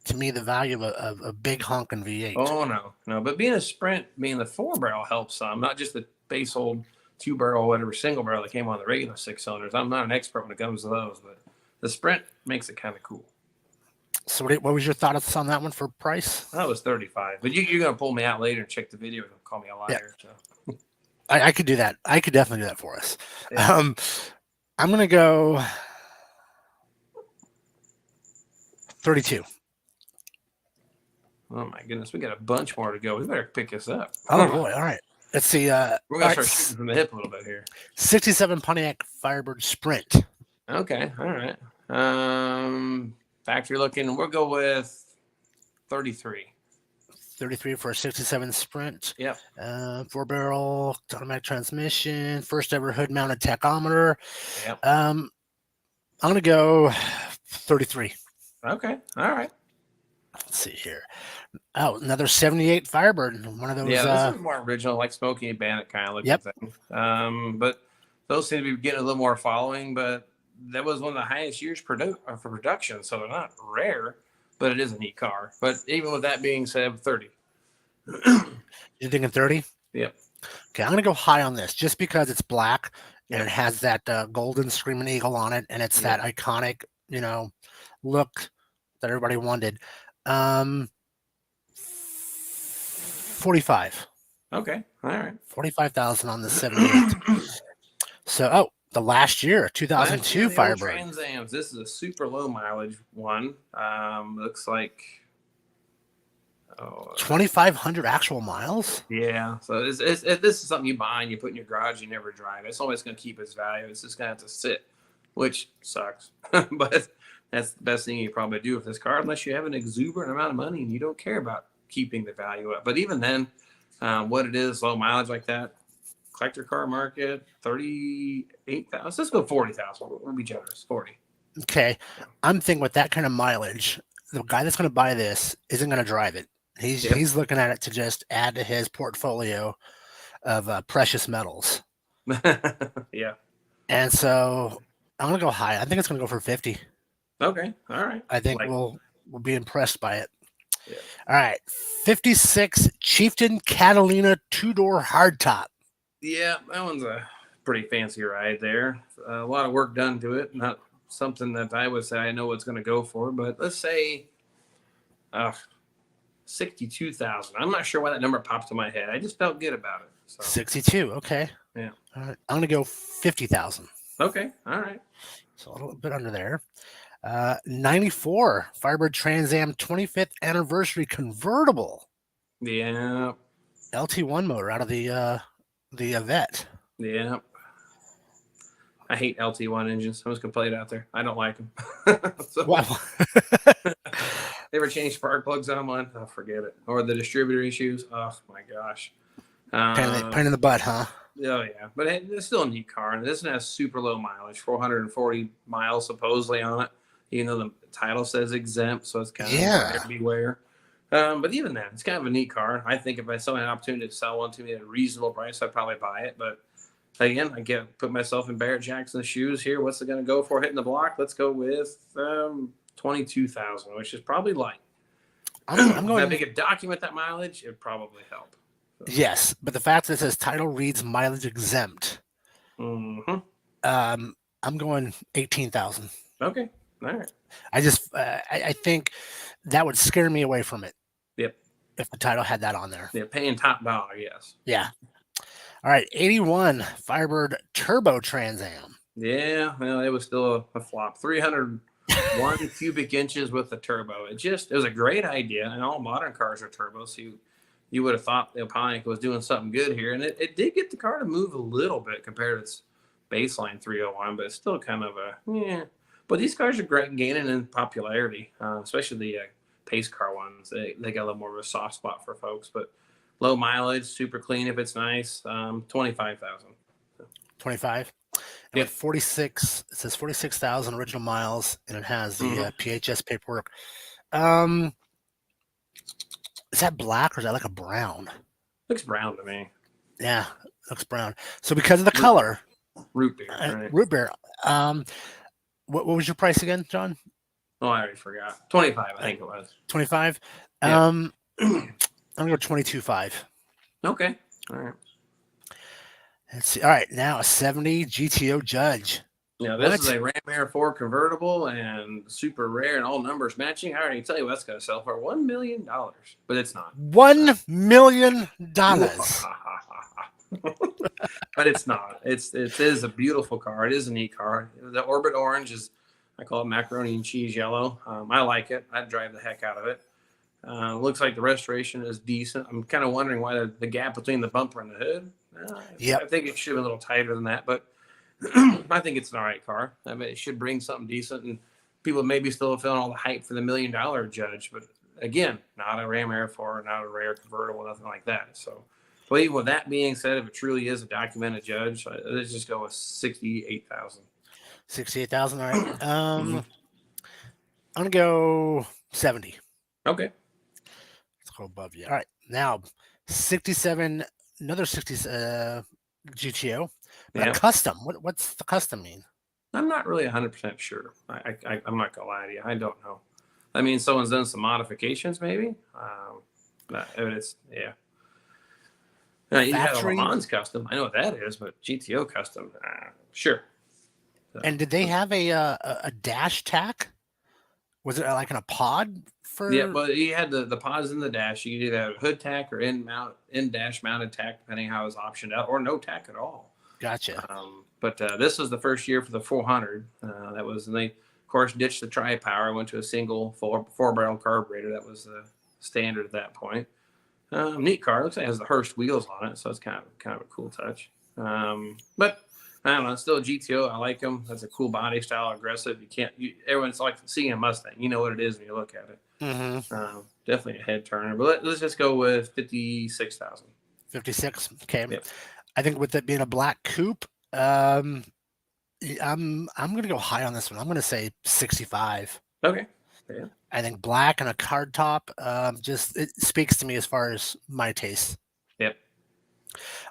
to me, the value of a big honking V8. Oh no. But being a Sprint, being the 4-barrel helps some, not just the base old 2-barrel, whatever single barrel that came on the regular 6-cylinders. I'm not an expert when it comes to those, but the Sprint makes it kind of cool. So what was your thoughts on that one for price? That was 35, but you're going to pull me out later and check the video and call me a liar. Yeah. So. I could do that. I could definitely do that for us. Yeah. I'm going to go 32. Oh my goodness. We got a bunch more to go. We better pick this up. Oh boy. All right. Let's see. We're going to start shooting from the hip a little bit here. 67 Pontiac Firebird Sprint. Okay. All right. Factory looking. We'll go with 33. 33 for a 67 Sprint. Yep. 4-barrel automatic transmission. First ever hood mounted tachometer. Yep. I'm going to go 33. Okay. All right. Let's see here. Oh, another 78 Firebird. One of those. Yeah, this is more original, like Smokey and Bandit kind of looking thing. But those seem to be getting a little more following, but that was one of the highest years for production, so they're not rare, but it is a neat car. But even with that being said, 30. You're thinking 30? Yep. Okay, I'm gonna go high on this just because it's black and Yep. it has that golden screaming eagle on it, and it's that iconic, look that everybody wanted. 45. Okay. All right. 45,000 on the 78. So, the last year, 2002 Firebird. Trans Ams. This is a super low mileage one. Looks like 2,500 actual miles. Yeah. So this is something you buy and you put in your garage. You never drive. It's always going to keep its value. It's just going to have to sit, which sucks. But that's the best thing you probably do with this car, unless you have an exuberant amount of money and you don't care about keeping the value up. But even then, what it is, low mileage like that, collector car market, 38,000. Let's go 40,000. We'll be generous. 40. Okay, I'm thinking with that kind of mileage, the guy that's going to buy this isn't going to drive it. He's looking at it to just add to his portfolio of precious metals. Yeah. And so I'm going to go high. I think it's going to go for 50. Okay. All right. I think we'll be impressed by it. Yeah. All right. 56 Chieftain Catalina 2-door hardtop. Yeah, that one's a pretty fancy ride there. A lot of work done to it. Not something that I would say I know what's going to go for, but let's say 62,000. I'm not sure why that number popped to my head. I just felt good about it. So. 62. Okay. Yeah. All right. I'm going to go 50,000. Okay. All right. So a little bit under there. 94 Firebird Trans Am 25th anniversary convertible. Yeah. LT1 motor out of the Vet. Yeah. I hate LT1 engines. I'm just gonna play it out there. I don't like them. Wow. Ever change spark plugs on one? Oh, forget it. Or the distributor issues. Oh my gosh. Pain in the butt, huh? Oh yeah, but it's still a neat car, and this one has super low mileage, 440 miles supposedly on it. Even though the title says exempt, so it's kind of buyer beware. But even then, it's kind of a neat car. I think if I saw an opportunity to sell one to me at a reasonable price, I'd probably buy it. But again, I put myself in Barret Jackson's shoes here. What's it going to go for hitting the block? Let's go with 22,000, which is probably light. I'm going. If they could document that mileage, it'd probably help. So. Yes, but the fact that it says title reads mileage exempt. Mm-hmm. I'm going 18,000. Okay. All right. I think that would scare me away from it. Yep. If the title had that on there. Yeah, paying top dollar, yes. Yeah. All right, 81 Firebird Turbo Trans Am. Yeah, well, it was still a flop. 301 cubic inches with the turbo. It was a great idea, and all modern cars are turbos. So you would have thought the Pontiac was doing something good here, and it did get the car to move a little bit compared to its baseline 301, but it's still kind of But these cars are great gaining in popularity, especially the pace car ones. They got a little more of a soft spot for folks, but low mileage, super clean if it's nice. 25,000. 25. And with 46, it says 46,000 original miles, and it has the PHS paperwork. Is that black or is that like a brown? Looks brown to me. Yeah, looks brown. So because of the color, root beer. Right? Root beer. What was your price again, John? Oh, I already forgot. 25, I think it was. 25. Yeah. I'm gonna go 22.5. Okay. All right. Let's see. All right, now a 70 GTO Judge. Yeah, this is a Ram Air 4 convertible and super rare and all numbers matching. I already tell you what's going to sell for $1 million, but it's not. $1 million. But it's not. It is a beautiful car. It is a neat car. The Orbit Orange is, I call it macaroni and cheese yellow. I like it. I'd drive the heck out of it. Looks like the restoration is decent. I'm kind of wondering why the gap between the bumper and the hood. I think it should be a little tighter than that, but I think it's an all right car. I mean, it should bring something decent, and people maybe still feeling all the hype for the $1 million Judge. But again, not a Ram Air 4, not a rare convertible, nothing like that. So, but even with that being said, if it truly is a documented Judge, let's just go with 68,000. 68,000. All right. I'm gonna go 70. Okay. Let's go above you. All right. Now 67. Another 60 GTO. But a Yeah. custom, what's the custom mean? I'm not really 100% sure. I'm not gonna lie to you. I don't know. I mean, someone's done some modifications, maybe. It's yeah. You had a Le Factory. Mans custom. I know what that is, but GTO custom, sure. So, And did they have a dash tack? Was it like in a pod yeah, for? but you had the pods in the dash. You could either have a hood tack or in dash mounted tack, depending how it was optioned out, or no tack at all. Gotcha. But this was the first year for the 400. That was, and they of course ditched the tri-power, went to a single four barrel carburetor. That was the standard at that point. Neat car. Looks like it has the Hurst wheels on it, so it's kind of a cool touch. But I don't know. It's still a GTO. I like them. That's a cool body style, aggressive. Everyone's like seeing a Mustang. You know what it is when you look at it. Mm-hmm. Definitely a head turner. But let's just go with 56,000. 56. Okay. Yep. I think with it being a black coupe, I'm gonna go high on this one. I'm gonna say 65. Okay. Yeah. I think black and a card top, just it speaks to me as far as my taste. Yep.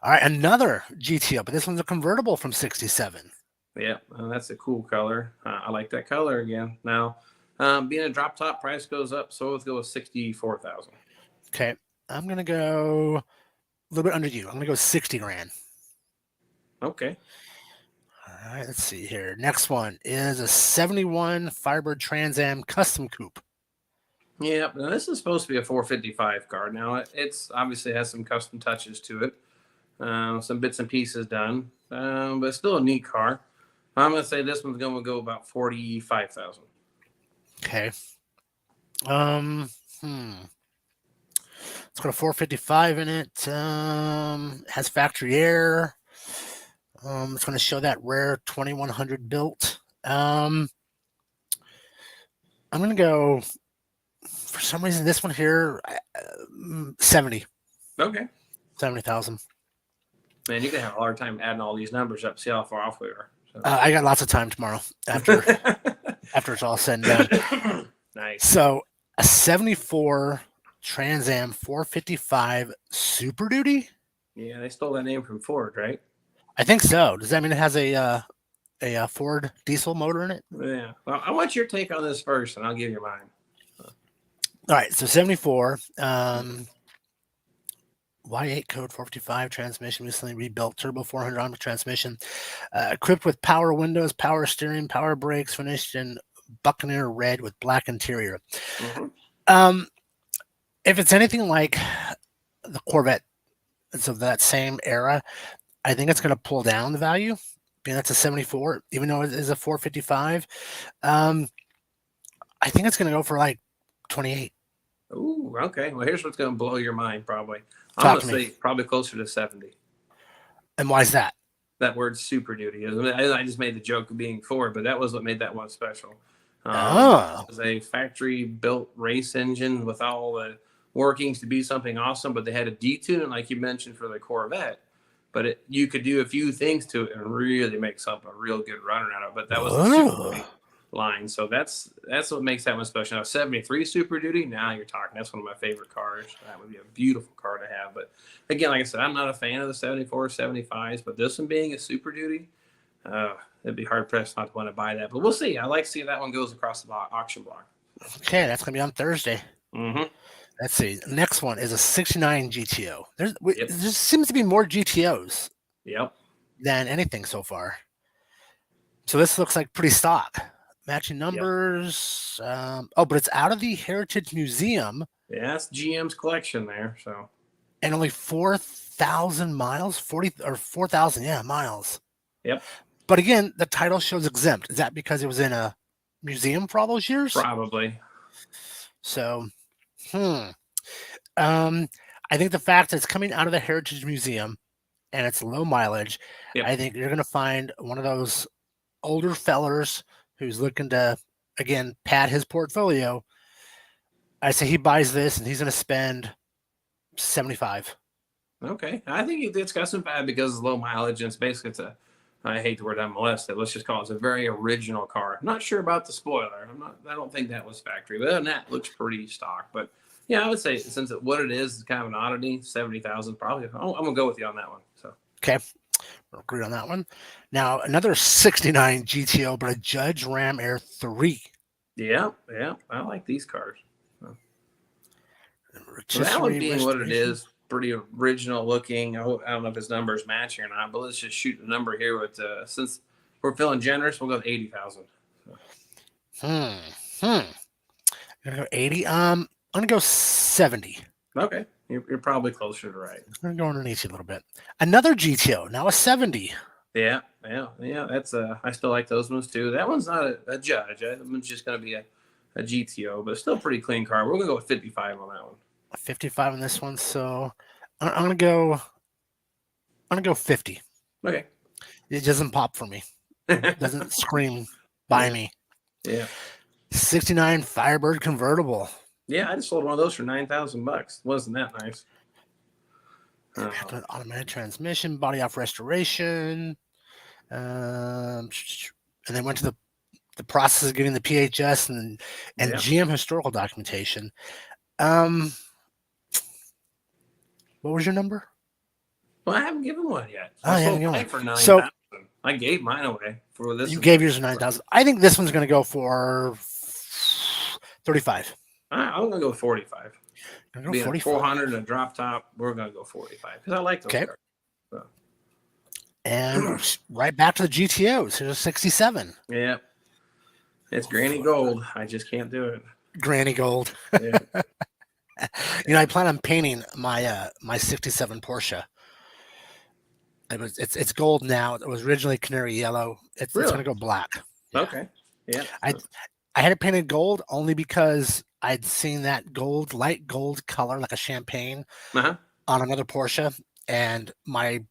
All right, another GTO, but this one's a convertible from 67. Yeah, that's a cool color. I like that color again. Now, being a drop top, price goes up, so let's go with 64,000. Okay, I'm gonna go a little bit under you. I'm gonna go 60 grand. Okay. All right, let's see here. Next one is a 71 Firebird Trans Am Custom Coupe. Yeah, now this is supposed to be a 455 car. Now it's obviously has some custom touches to it, some bits and pieces done, but it's still a neat car. I'm gonna say this one's gonna go about 45,000. Okay. It's got a 455 in it. Has factory air. It's going to show that rare 2100 built. I'm going to go, for some reason, this one here, 70. Okay. 70,000. Man, you're gonna have a hard time adding all these numbers up. See how far off we are. So. I got lots of time tomorrow after it's all said and done. Nice. So a 74 Trans Am 455 Super Duty. Yeah, they stole that name from Ford, right? I think so. Does that mean it has a Ford diesel motor in it? Yeah. Well, I want your take on this first, and I'll give you mine. All right. So 74. Y8 code 455 transmission, recently rebuilt, turbo 400 arm transmission, equipped with power windows, power steering, power brakes, finished in Buccaneer red with black interior. Mm-hmm. If it's anything like the Corvette, so that same era, I think it's going to pull down the value. Being that's a 74, even though it is a 455. I think it's going to go for like 28. Ooh, okay. Well, here's what's going to blow your mind, probably. Talk I'm going to say probably closer to 70. And why is that? That word Super Duty. I just made the joke of being Ford, but that was what made that one special. It was a factory-built race engine with all the workings to be something awesome, but they had a detune, like you mentioned, for the Corvette. But you could do a few things to it and really make something a real good runner out of it. But that was the Super Duty line. So that's what makes that one special. Now, 73 Super Duty, now you're talking. That's one of my favorite cars. That would be a beautiful car to have. But again, like I said, I'm not a fan of the 74, 75s, but this one being a Super Duty, it'd be hard pressed not to want to buy that. But we'll see. I like to see that one goes across the auction block. Okay, that's going to be on Thursday. Mm-hmm. Let's see. Next one is a 69 GTO. There seems to be more GTOs than anything so far. So this looks like pretty stock. Matching numbers. But it's out of the Heritage Museum. Yeah, that's GM's collection there. So, and only 4,000 miles, 4,000 miles. Yep. But again, the title shows exempt. Is that because it was in a museum for all those years? Probably. So, I think the fact that it's coming out of the Heritage Museum and it's low mileage, I think you're going to find one of those older fellers who's looking to, again, pad his portfolio. I say he buys this and he's going to spend 75. Okay. I think it's got some bad because it's low mileage and it's basically I hate the word MLS. Let's just call it a very original car. I'm not sure about the spoiler. I don't think that was factory, but other than that, it looks pretty stock. But yeah, I would say what it is kind of an oddity. 70,000 probably. I'm gonna go with you on that one. So okay, We'll agree on that one. Now, another 69 GTO, but a Judge Ram Air 3. Yeah. I like these cars. So that one Rotisserie being what it restoration. is, pretty original looking. I don't know if his number is matching or not, but let's just shoot the number here with since we're feeling generous, we'll go with 80,000. I'm gonna go 80. I'm gonna go 70. Okay, you're probably closer to right. I'm gonna go underneath you a little bit. Another GTO, now a 70. Yeah. That's I still like those ones too. That one's not a Judge. That one's just gonna be a GTO, but still a pretty clean car. We're gonna go with 55 on that one. 55 on this one, so I'm gonna go. I'm gonna go 50. Okay. It doesn't pop for me. It doesn't scream by me. Yeah. 69 Firebird convertible. Yeah, I just sold one of those for $9,000. Wasn't that nice? Automatic transmission, body off restoration. And then went to the process of getting the PHS and GM historical documentation. What was your number? Well, I haven't given one yet. I sold haven't given mine one. for 9,000. So I gave mine away for this. you gave yours for 9,000. I think this one's going to go for 35. I'm gonna go 45. Being 45. 400 and a drop top, we're gonna go 45 because I like those cars. So. And right back to the GTOs. Here's a 67. Yeah, it's granny gold. I just can't do it. Granny gold. Yeah. I plan on painting my my 67 Porsche. It's gold now. It was originally canary yellow. It's gonna go black. Yeah. Okay. Yeah. I had it painted gold only because I'd seen that light gold color, like a champagne, on another Porsche, and my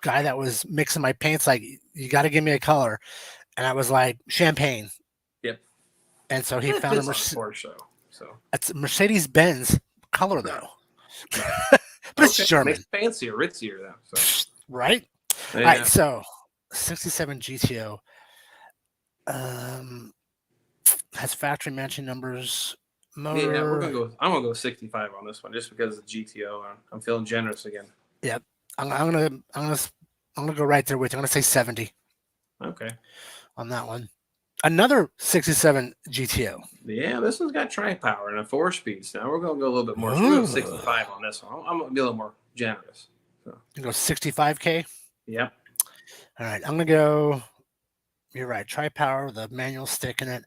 guy that was mixing my paints like, you got to give me a color, and I was like, champagne. Yep. And so he found a Porsche. So it's a Mercedes-Benz color though, but it's German. Makes fancier, ritzier though. So. Right. Yeah. All right. So 67 GTO. Has factory matching numbers. Motor. Yeah, I'm gonna go 65 on this one just because of the GTO. I'm feeling generous again. Yep. I'm gonna go right there with you. I'm gonna say 70. Okay. On that one. Another 67 GTO. Yeah, this one's got tri-power and a 4-speed. So now we're gonna go a little bit more. So we'll go 65 on this one. I'm gonna be a little more generous. So. You go 65K. Yep. All right. I'm gonna go. You're right. Tri-power, the manual stick in it.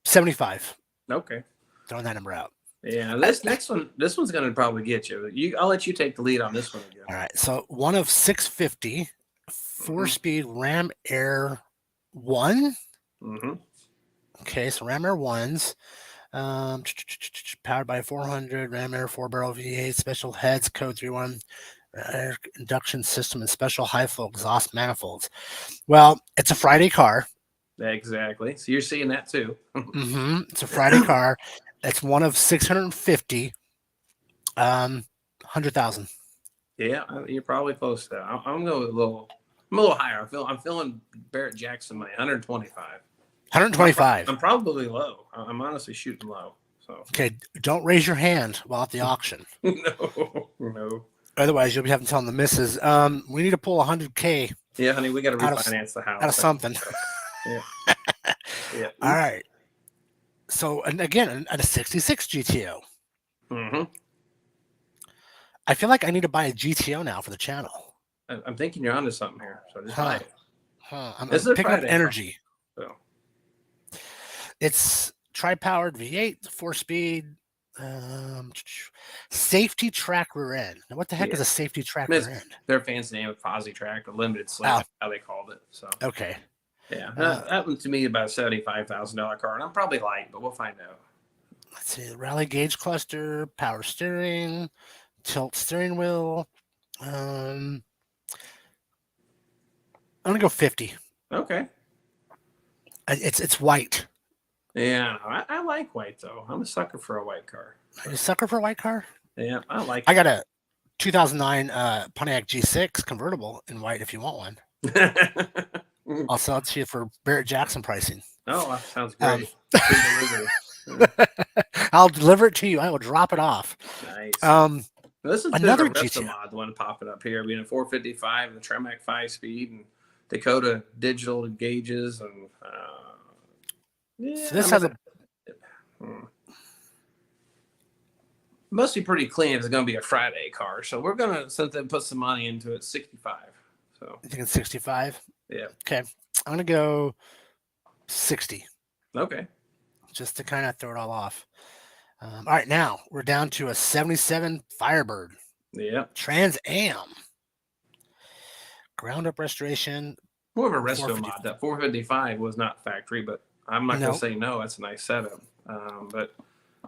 75. Okay. Throwing that number out. Yeah. This one's going to probably get you. I'll let you take the lead on this one again. All right. So one of 650, 4-speed Ram Air 1. Mm-hmm. Okay. So Ram Air 1s. Powered by 400 Ram Air 4-barrel V8, special heads, code 31. Air induction system and special high flow exhaust manifolds. Well, it's a Friday car. Exactly. So you're seeing that too. It's a Friday car. It's one of 650. 100,000. Yeah, you're probably close to that. I'm going with I'm a little higher. I'm feeling Barret Jackson money, 125. 125. I'm probably low. I'm honestly shooting low. So okay, don't raise your hand while at the auction. No. Otherwise, you'll be having to tell the missus, we need to pull 100K. Yeah, honey, we got to refinance the house. Out of something. Yeah. Yeah. All right. So, and again, at a 66 GTO. Mm-hmm. I feel like I need to buy a GTO now for the channel. I'm thinking you're onto something here. So just buy it. I'm picking up energy. So. It's tri-powered V8, 4-speed. Safety track rear end. Now, what the heck is a safety track rear end? Their fancy name of Fozzie Track, or limited slip, how they called it. So okay, yeah, that one to me about a $75,000 car, and I'm probably light, but we'll find out. Let's see, rally gauge cluster, power steering, tilt steering wheel. I'm gonna go 50. Okay, it's white. Yeah, I like white though. I'm a sucker for a white car. Are you a sucker for a white car? Yeah, I like. I got a 2009 Pontiac G6 convertible in white. If you want one, I'll sell it to you for Barret Jackson pricing. Oh, that sounds great. I'll deliver it to you. I will drop it off. Nice. This is Another the resto GTO. mod, the one popping up here, being a 455, the Tremec 5-speed, and Dakota digital gauges, and So this has a must be pretty clean if it's going to be a Friday car. So we're going to, since they put some money into it, 65. So I think it's 65. yeah. Okay. I'm going to go 60. Okay. Just to kind of throw it all off. All right. Now we're down to a 77 Firebird. Yeah. Trans Am. Ground up restoration. More of a resto mod. That 455 was not factory, but I'm not going to say no. That's a nice setup. But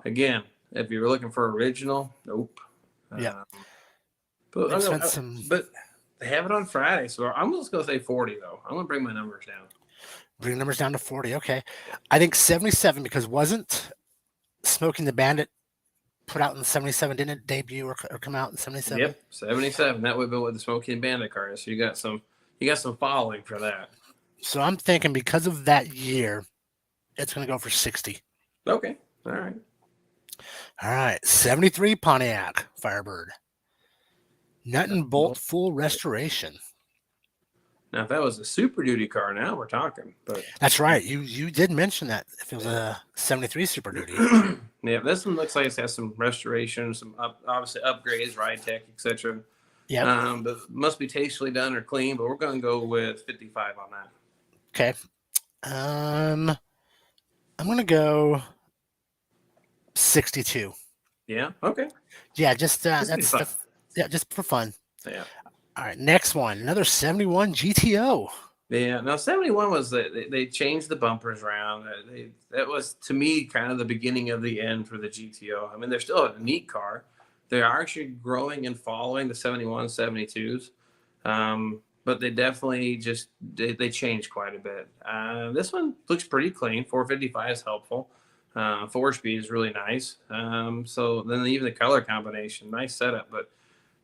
again, if you were looking for original, nope. Yeah. But they have it on Friday, so I'm just going to say 40, though. I'm going to bring my numbers down. Bring the numbers down to 40. Okay. I think 77, because wasn't Smoking the Bandit put out in 77? Didn't it debut or come out in 77? Yep, 77. That would have been what the Smoking Bandit car is. So you got some following for that. So I'm thinking because of that year, it's going to go for 60. Okay. All right. All right. 73 Pontiac Firebird. Nut and bolt full restoration. Now, if that was a Super Duty car, now we're talking. But that's right. You did mention that if it was a 73 Super Duty. Yeah, this one looks like it has some restoration, some obviously upgrades, ride tech, etc. Yeah. But must be tastefully done or clean. But we're going to go with 55 on that. Okay. I'm going to go 62. Yeah. Okay. Yeah. Just just for fun. Yeah. All right. Next one. Another 71 GTO. Yeah. Now 71 was they changed the bumpers around. That was to me kind of the beginning of the end for the GTO. I mean, they're still a neat car. They are actually growing and following the 71, 72s. But they definitely just they changed quite a bit. This one looks pretty clean. 455 is helpful. 4-speed is really nice. So then even the color combination, nice setup. But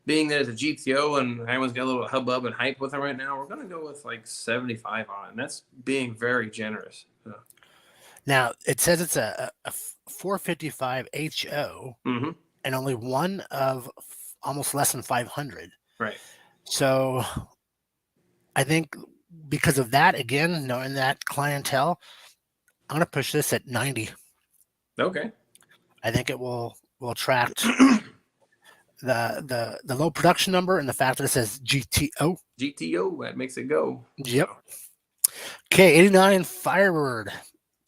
being that it's a GTO and everyone's got a little hubbub and hype with them right now, we're going to go with like 75 on it. And that's being very generous. So. Now, it says it's a 455 HO and only one of almost less than 500. Right. So I think because of that, again, knowing that clientele, I'm going to push this at 90. Okay. I think it will attract the low production number and the fact that it says GTO. GTO, that makes it go. Yep. Okay, 89 Firebird,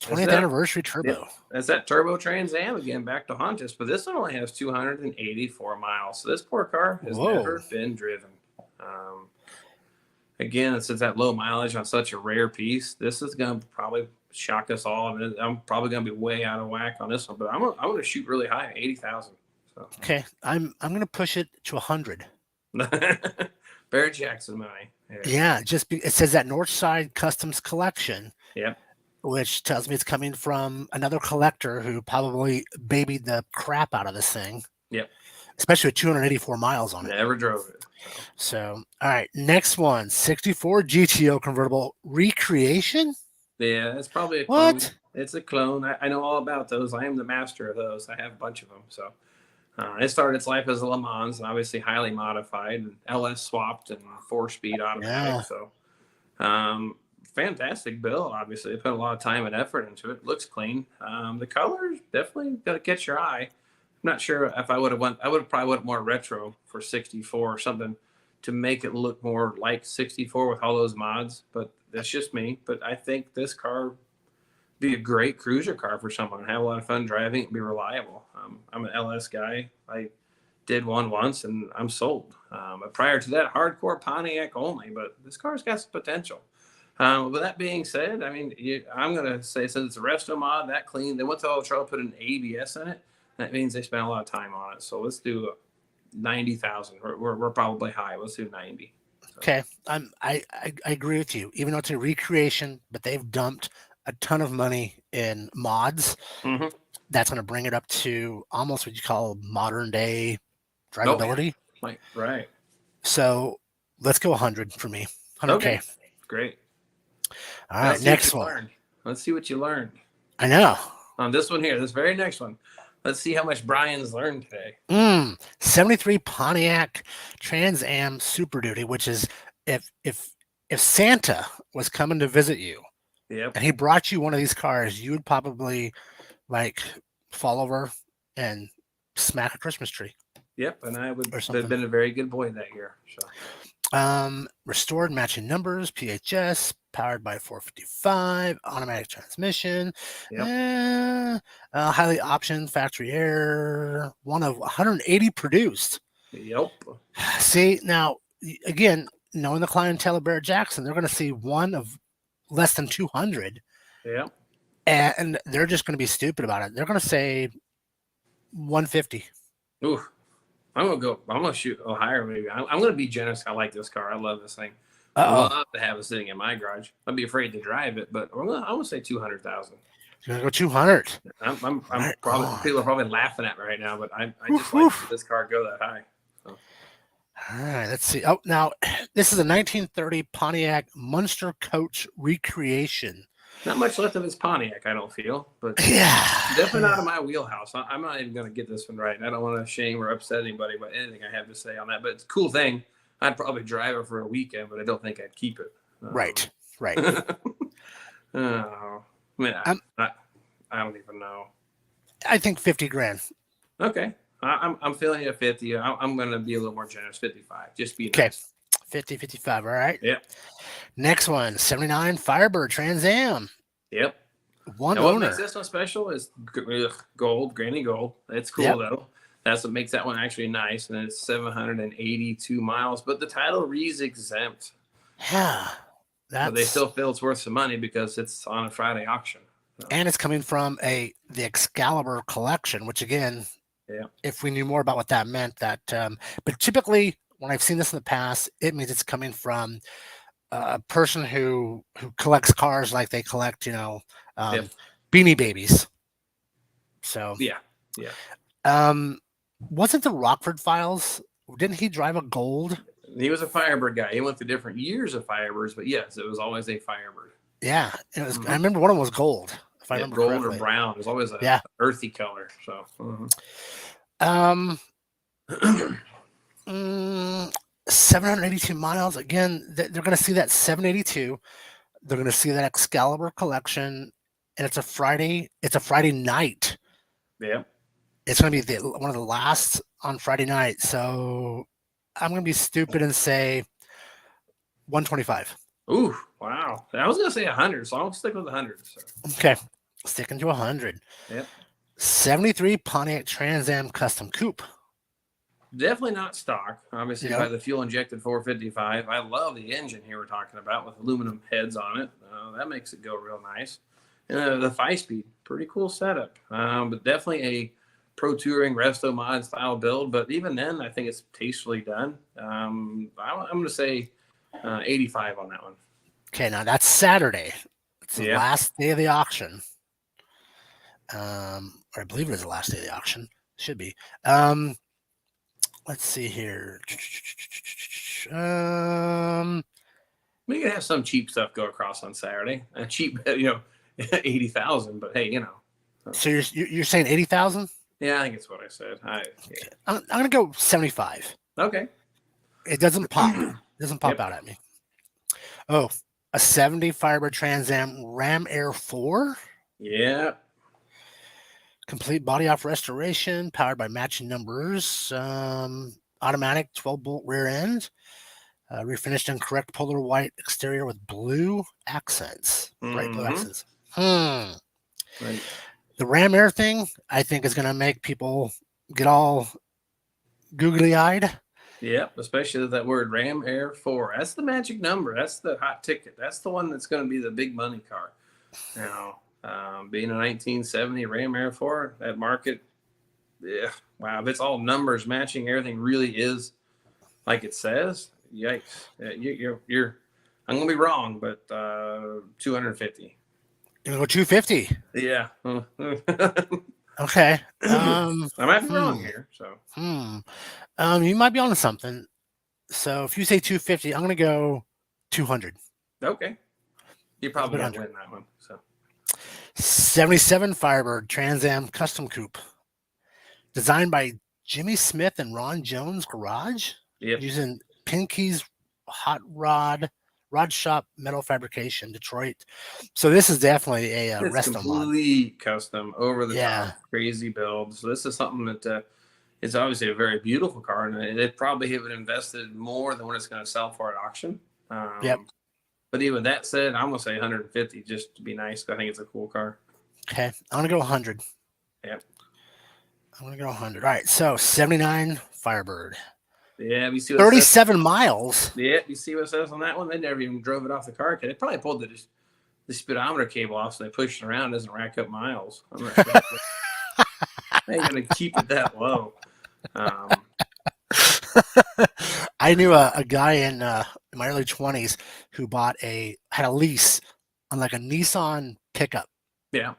20th anniversary turbo. Yep. That's that turbo Trans Am again, back to Hontus, but this one only has 284 miles. So this poor car has never been driven. Again, since that low mileage on such a rare piece, this is going to probably shock us all. And I'm probably going to be way out of whack on this one, but I'm going to shoot really high, 80,000. So. Okay, I'm going to push it to 100. Barret Jackson money. Yeah, it says that Northside Customs Collection. Yeah. Which tells me it's coming from another collector who probably babied the crap out of this thing. Yep. Especially with 284 miles on it. Never drove it. So, all right, next one, 64 GTO convertible recreation. Yeah, it's probably a clone. What? It's a clone. I know all about those. I am the master of those. I have a bunch of them. So it started its life as a Le Mans, and obviously highly modified, and LS swapped and 4-speed automatic. Yeah. So fantastic build. Obviously, they put a lot of time and effort into it. Looks clean. The colors definitely got to catch your eye. I'm not sure if I would have went. I would have probably went more retro for 64 or something to make it look more like 64 with all those mods. But that's just me. But I think this car would be a great cruiser car for someone. Have a lot of fun driving and be reliable. I'm an LS guy. I did one once and I'm sold. But prior to that, hardcore Pontiac only. But this car's got some potential. With that being said, I mean, I'm going to say since it's a resto mod, that clean, they went to all the trouble to put an ABS in it. That means they spent a lot of time on it. So let's do 90,000. We're probably high. Let's do 90. So. Okay. I agree with you. Even though it's a recreation, but they've dumped a ton of money in mods. Mm-hmm. That's going to bring it up to almost what you call modern day drivability. Right. So let's go 100 for me. 100K. Okay. Great. All right. Next one. Let's see what you learned. I know. On this one here, this very next one. Let's see how much Brian's learned today. 73 Pontiac Trans Am Super Duty, which is if Santa was coming to visit you Yep. and he brought you one of these cars, you would probably like fall over and smack a Christmas tree. Yep, and I would Or have been a very good boy that year. So. Restored matching numbers, PHS, powered by 455, automatic transmission, Yep. Highly optioned factory air, one of 180 produced. Yep. See, now, again, knowing the clientele of Barret Jackson, they're going to see one of less than 200. Yep. And they're just going to be stupid about it. They're going to say 150. Ooh. I'm gonna shoot higher maybe. I'm gonna be generous. I like this car. I love this thing. I love to have it sitting in my garage. I'd be afraid to drive it, but I'm gonna say 200,000. You're gonna go 200. I'm probably people are probably laughing at me right now, but I just like to see this car go that high. So. All right, let's see. Oh, now this is a 1930 Pontiac Munster Coach recreation. Not much left of his Pontiac, I don't feel, but definitely not in my wheelhouse. I'm not even going to get this one right. I don't want to shame or upset anybody about anything I have to say on that, but it's a cool thing. I'd probably drive it for a weekend, but I don't think I'd keep it. Right. Oh, I mean, I don't even know. I think 50 grand. Okay. I'm feeling it at 50. I'm going to be a little more generous, 55. Just be nice. 50, 55. All right. Yep. Next one, 79 Firebird Trans Am. Yep. One now, owner. What makes this one special is gold, granny gold. It's cool though. That's what makes that one actually nice. And it's 782 miles, but the title reads exempt. Yeah. But they still feel it's worth some money because it's on a Friday auction. So. And it's coming from the Excalibur collection, which again, if we knew more about what that meant, that but typically when I've seen this in the past, it means it's coming from a person who collects cars like they collect, Beanie Babies. So wasn't the Rockford Files? Didn't he drive a gold? He was a Firebird guy. He went through different years of Firebirds, but yes, it was always a Firebird. Yeah, it was. I remember one of them was gold. If I remember gold correctly. Or brown. It was always a earthy color. So. 782 miles. Again, they're going to see that 782. They're going to see that Excalibur collection, and it's a Friday. It's a Friday night. Yeah. It's going to be one of the last on Friday night. So I'm going to be stupid and say 125. Ooh, wow. I was going to say 100, so I'll stick with 100. So. Okay. Sticking to 100. Yep. 73 Pontiac Trans Am Custom Coupe. Definitely not stock. Obviously, by the fuel-injected 455. I love the engine here we're talking about with aluminum heads on it. That makes it go real nice. And the 5-speed, pretty cool setup. But definitely a Pro Touring Resto Mod style build. But even then, I think it's tastefully done. I'm going to say 85 on that one. Okay, now that's Saturday. It's the last day of the auction. Or I believe it is the last day of the auction. Should be. Let's see here. We could have some cheap stuff go across on Saturday. Cheap, 80,000. But hey, So you're saying 80,000? Yeah, I think it's what I said. I'm gonna go 75. Okay. It doesn't pop. It doesn't pop out at me. Oh, a 70 Firebird Trans Am Ram Air 4. Yeah. Complete body off restoration, powered by matching numbers. Automatic 12-bolt rear end. Refinished in correct polar white exterior with blue accents. Bright blue accents. Right. The Ram Air thing, I think, is going to make people get all googly-eyed. Yep, especially that word Ram Air 4. That's the magic number. That's the hot ticket. That's the one that's going to be the big money car. Being a 1970 Ram Air 4, that market, wow, if it's all numbers matching, everything really is like it says. Yikes! You're I'm gonna be wrong, but 250. You're gonna go 250. Yeah. Okay. I might be wrong here. So. You might be onto something. So if you say 250, I'm gonna go 200. Okay. You probably gonna win that one. So. 77 Firebird Trans Am Custom Coupe. designed by Jimmy Smith and Ron Jones Garage, Yep. using Pinky's Hot Rod Shop Metal Fabrication, Detroit. So this is definitely a It's resto mod. completely custom, over the Yeah. top, crazy build. So this is something that is obviously a very beautiful car, and it probably have invested more than what it's going to sell for at auction. Yep. But even that said, I'm gonna say 150 just to be nice. I think it's a cool car. Okay, I'm gonna go 100. Yep. I'm gonna go 100. All right, so 79 Firebird, Yeah, you see what it says? 37 miles. Yeah, you see what it says on that one? They never even drove it off the car. They probably pulled the speedometer cable off, so they pushed it around. It doesn't rack up miles. I'm not sure. They ain't gonna keep it that low. I knew a guy in my early 20s who had a lease on like a Nissan pickup. Yeah,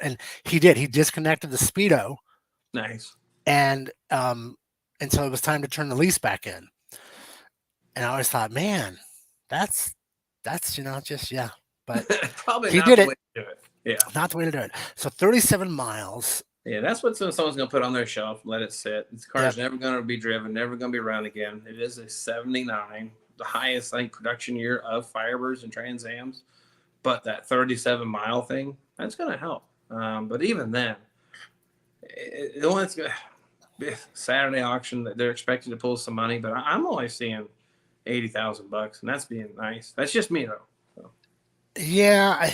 And he disconnected the speedo, nice. and so it was time to turn the lease back in. And I always thought, man, that's just but Probably he not did the it. way to do it. Yeah, not the way to do it. So 37 miles. yeah, that's what someone's gonna put on their shelf, let it sit. This car's never gonna be driven, never gonna be run again. It is a 79, the highest, I think, production year of Firebirds and Trans Ams. But that 37-mile thing, that's gonna help. But even then, the one that's Saturday auction, that they're expecting to pull some money, but I'm only seeing $80,000, and that's being nice. That's just me though. So. Yeah,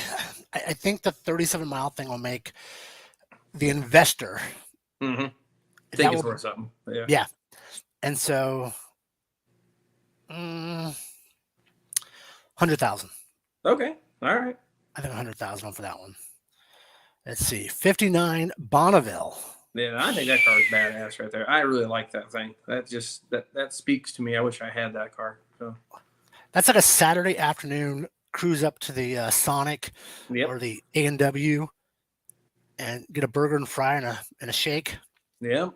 I think the 37-mile thing will make the investor think it's worth something. Yeah. And so 100,000. Okay. All right. I think 100,000 for that one. Let's see. 59 Bonneville. Yeah, I think that car is badass right there. I really like that thing. That speaks to me. I wish I had that car. So. That's like a Saturday afternoon cruise up to the Sonic or the A&W and get a burger and fry and a shake. Yep.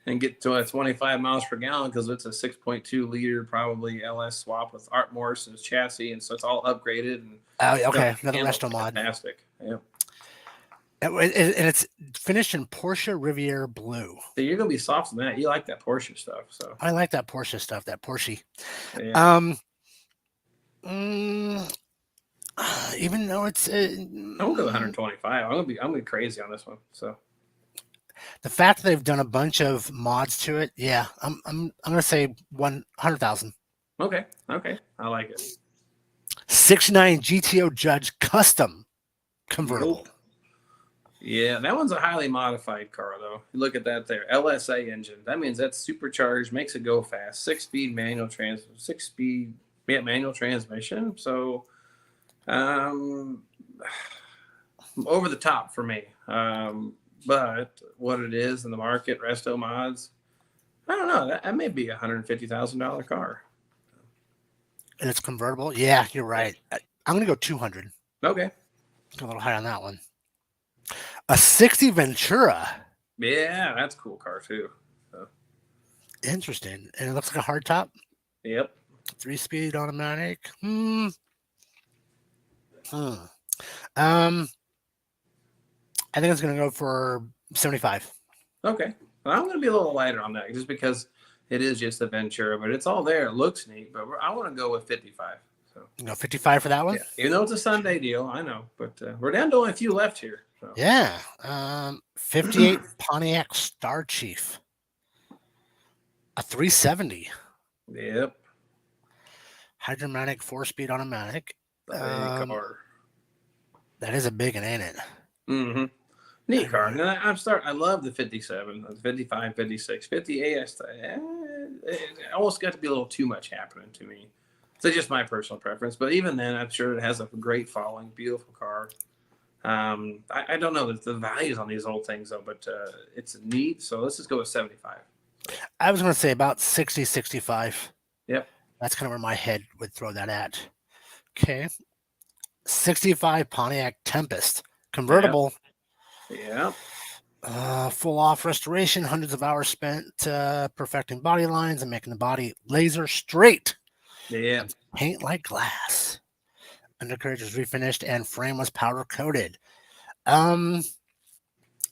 And get to 25 miles per gallon because it's a 6.2 liter probably LS swap with Art Morrison's chassis, and so it's all upgraded. And okay, another resto mod. Fantastic. Yeah. And it's finished in Porsche Riviera Blue. So you're gonna be soft on that. You like that Porsche stuff, so I like that Porsche stuff. That Porsche. Yeah. Even though it's, I'm gonna go 125. I'm gonna be crazy on this one. So the fact that they've done a bunch of mods to it, yeah, I'm gonna say 100,000. Okay, I like it. 69 GTO Judge Custom convertible. Yeah, that one's a highly modified car though. Look at that there, LSA engine. That means that's supercharged, makes it go fast. 6-speed manual manual transmission. So, over the top for me. But what it is in the market, resto mods, I don't know. That may be $150,000 car. And it's convertible. Yeah, you're right. I'm gonna go 200. Okay. A little high on that one. A 60 Ventura. Yeah, that's a cool car too. So. Interesting. And it looks like a hardtop. Yep. 3-speed automatic. I think it's going to go for 75. Okay. Well, I'm going to be a little lighter on that just because it is just a Ventura, but it's all there. It looks neat, but I want to go with 55. So. You know, 55 for that one? Yeah. Even though it's a Sunday deal, I know, but we're down to only a few left here. So. Yeah. 58 Pontiac Star Chief. A 370. Yep. Hydromatic 4-speed automatic. Car. That is a big one, ain't it? Mm-hmm. Neat car. And I love the 57, the 55, 56, 58. It almost got to be a little too much happening to me. It's just my personal preference. But even then, I'm sure it has a great following. Beautiful car. I don't know the values on these old things, though, but it's neat. So let's just go with 75. I was going to say about 60, 65. Yep. That's kind of where my head would throw that at. Okay. 65 Pontiac Tempest. Convertible. Yeah. Full off restoration. Hundreds of hours spent perfecting body lines and making the body laser straight. Yeah. Paint like glass. Undercarriage was refinished and frame was powder coated. Let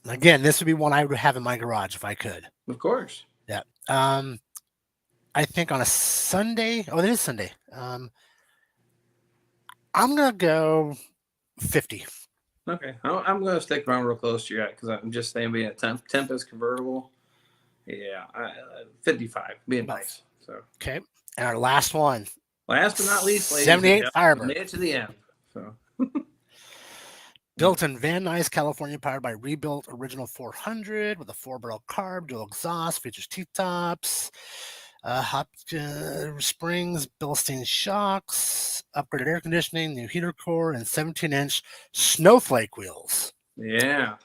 Again, this would be one I would have in my garage if I could. Of course. Yeah. I think on a Sunday. Oh, it is Sunday. I'm gonna go 50. Okay, I'm going to stick around real close to you because I'm just saying being a Tempest convertible. Yeah, 55 being nice. So Okay, and our last one. Last but not least, ladies 78 and Firebird. made it to the end. So built in Van Nuys, California, powered by rebuilt original 400 with a 4-barrel carb, dual exhaust, features T-tops, hot springs, Bilstein shocks, upgraded air conditioning, new heater core, and 17-inch snowflake wheels. yeah.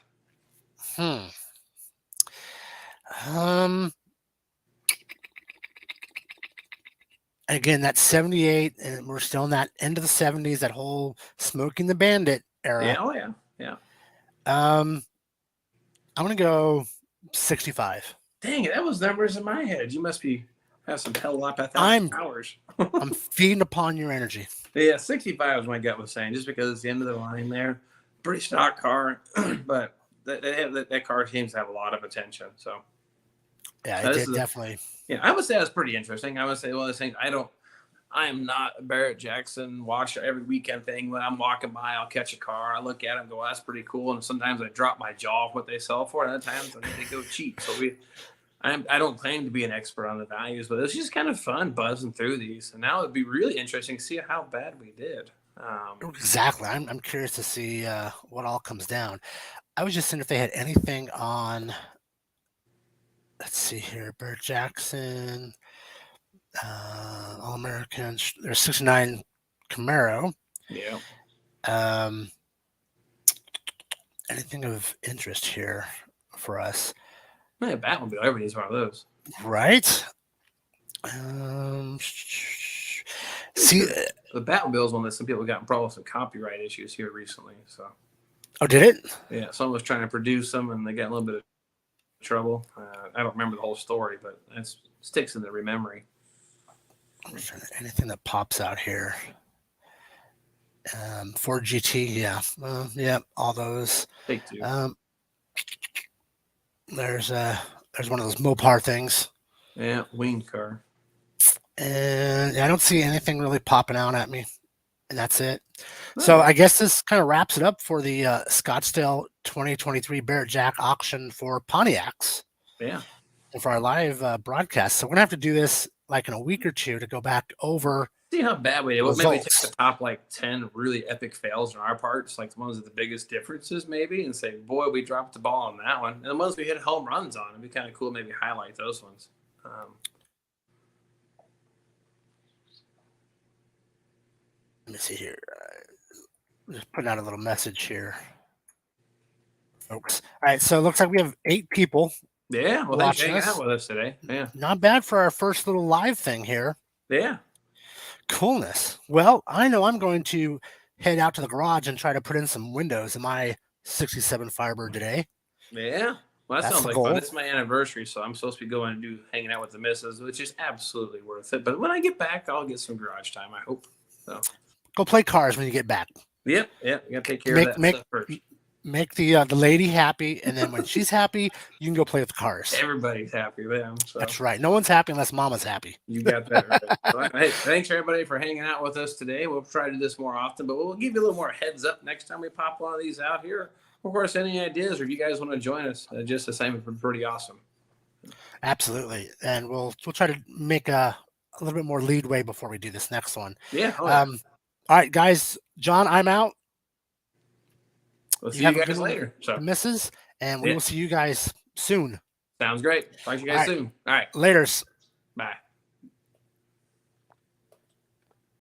Again, that's 78, and we're still in that end of the 70s, that whole Smoking the Bandit era. Yeah, oh yeah, yeah. I'm gonna go 65. Dang it, that was numbers in my head. You must have some telepathic powers. I'm feeding upon your energy. Yeah, 65 is my gut was saying, just because it's the end of the line there. Pretty stock car, but that car seems to have a lot of attention. So yeah, it did definitely. Yeah, I would say that's pretty interesting. I would say one of the things I am not a Barret Jackson watch every weekend thing. When I'm walking by, I'll catch a car. I look at it and go, well, that's pretty cool. And sometimes I drop my jaw off what they sell for. And other times I think they go cheap. So I don't claim to be an expert on the values, but it's just kind of fun buzzing through these. And now it'd be really interesting to see how bad we did. Exactly. I'm curious to see what all comes down. I was just seeing if they had anything on. Let's see here, Barret Jackson, All American. There's 69 Camaro. Yeah. Anything of interest here for us? Yeah, Batmobile. Everybody needs one of those, right? See, the Batmobile is one that some people got in problems with copyright issues here recently. So. Oh, did it? Yeah, someone was trying to produce them, and they got a little bit of trouble. I don't remember the whole story, but it sticks in the memory. Anything that pops out here? Ford GT, yeah, yeah, all those. Take two. There's one of those Mopar things. Yeah, wing car. And I don't see anything really popping out at me, and that's it. So I guess this kind of wraps it up for the Scottsdale 2023 Barret Jack auction for Pontiacs. Yeah. And for our live broadcast. So we're gonna have to do this like in a week or two to go back over. See how bad we did. Well, maybe take the top like 10 really epic fails on our parts, like the ones with the biggest differences, maybe, and say, boy, we dropped the ball on that one. And the ones we hit home runs on, it'd be kind of cool. Maybe highlight those ones. Let me see here. Just putting out a little message here, folks. All right, so it looks like we have 8 people. Yeah, well, thanks for hanging out with us today. Yeah, not bad for our first little live thing here. Yeah, coolness. Well, I know I'm going to head out to the garage and try to put in some windows in my '67 Firebird today. Yeah, well, that sounds like fun. It's my anniversary, so I'm supposed to be going and hanging out with the missus, which is absolutely worth it. But when I get back, I'll get some garage time, I hope. So go play cars when you get back. Yep. You gotta take care of that stuff first. Make the lady happy, and then when she's happy, you can go play with the cars. Everybody's happy with them. So. That's right. No one's happy unless Mama's happy. You got that right. So, hey, thanks everybody for hanging out with us today. We'll try to do this more often, but we'll give you a little more heads up next time we pop one of these out here. Of course, any ideas, or if you guys want to join us, just the same, it's pretty awesome. Absolutely, and we'll try to make a little bit more leadway before we do this next one. Yeah. All right, guys. John, I'm out. We'll see you guys later. So, misses, and we will see you guys soon. Sounds great. Talk to you guys soon. All right. Laters. Bye.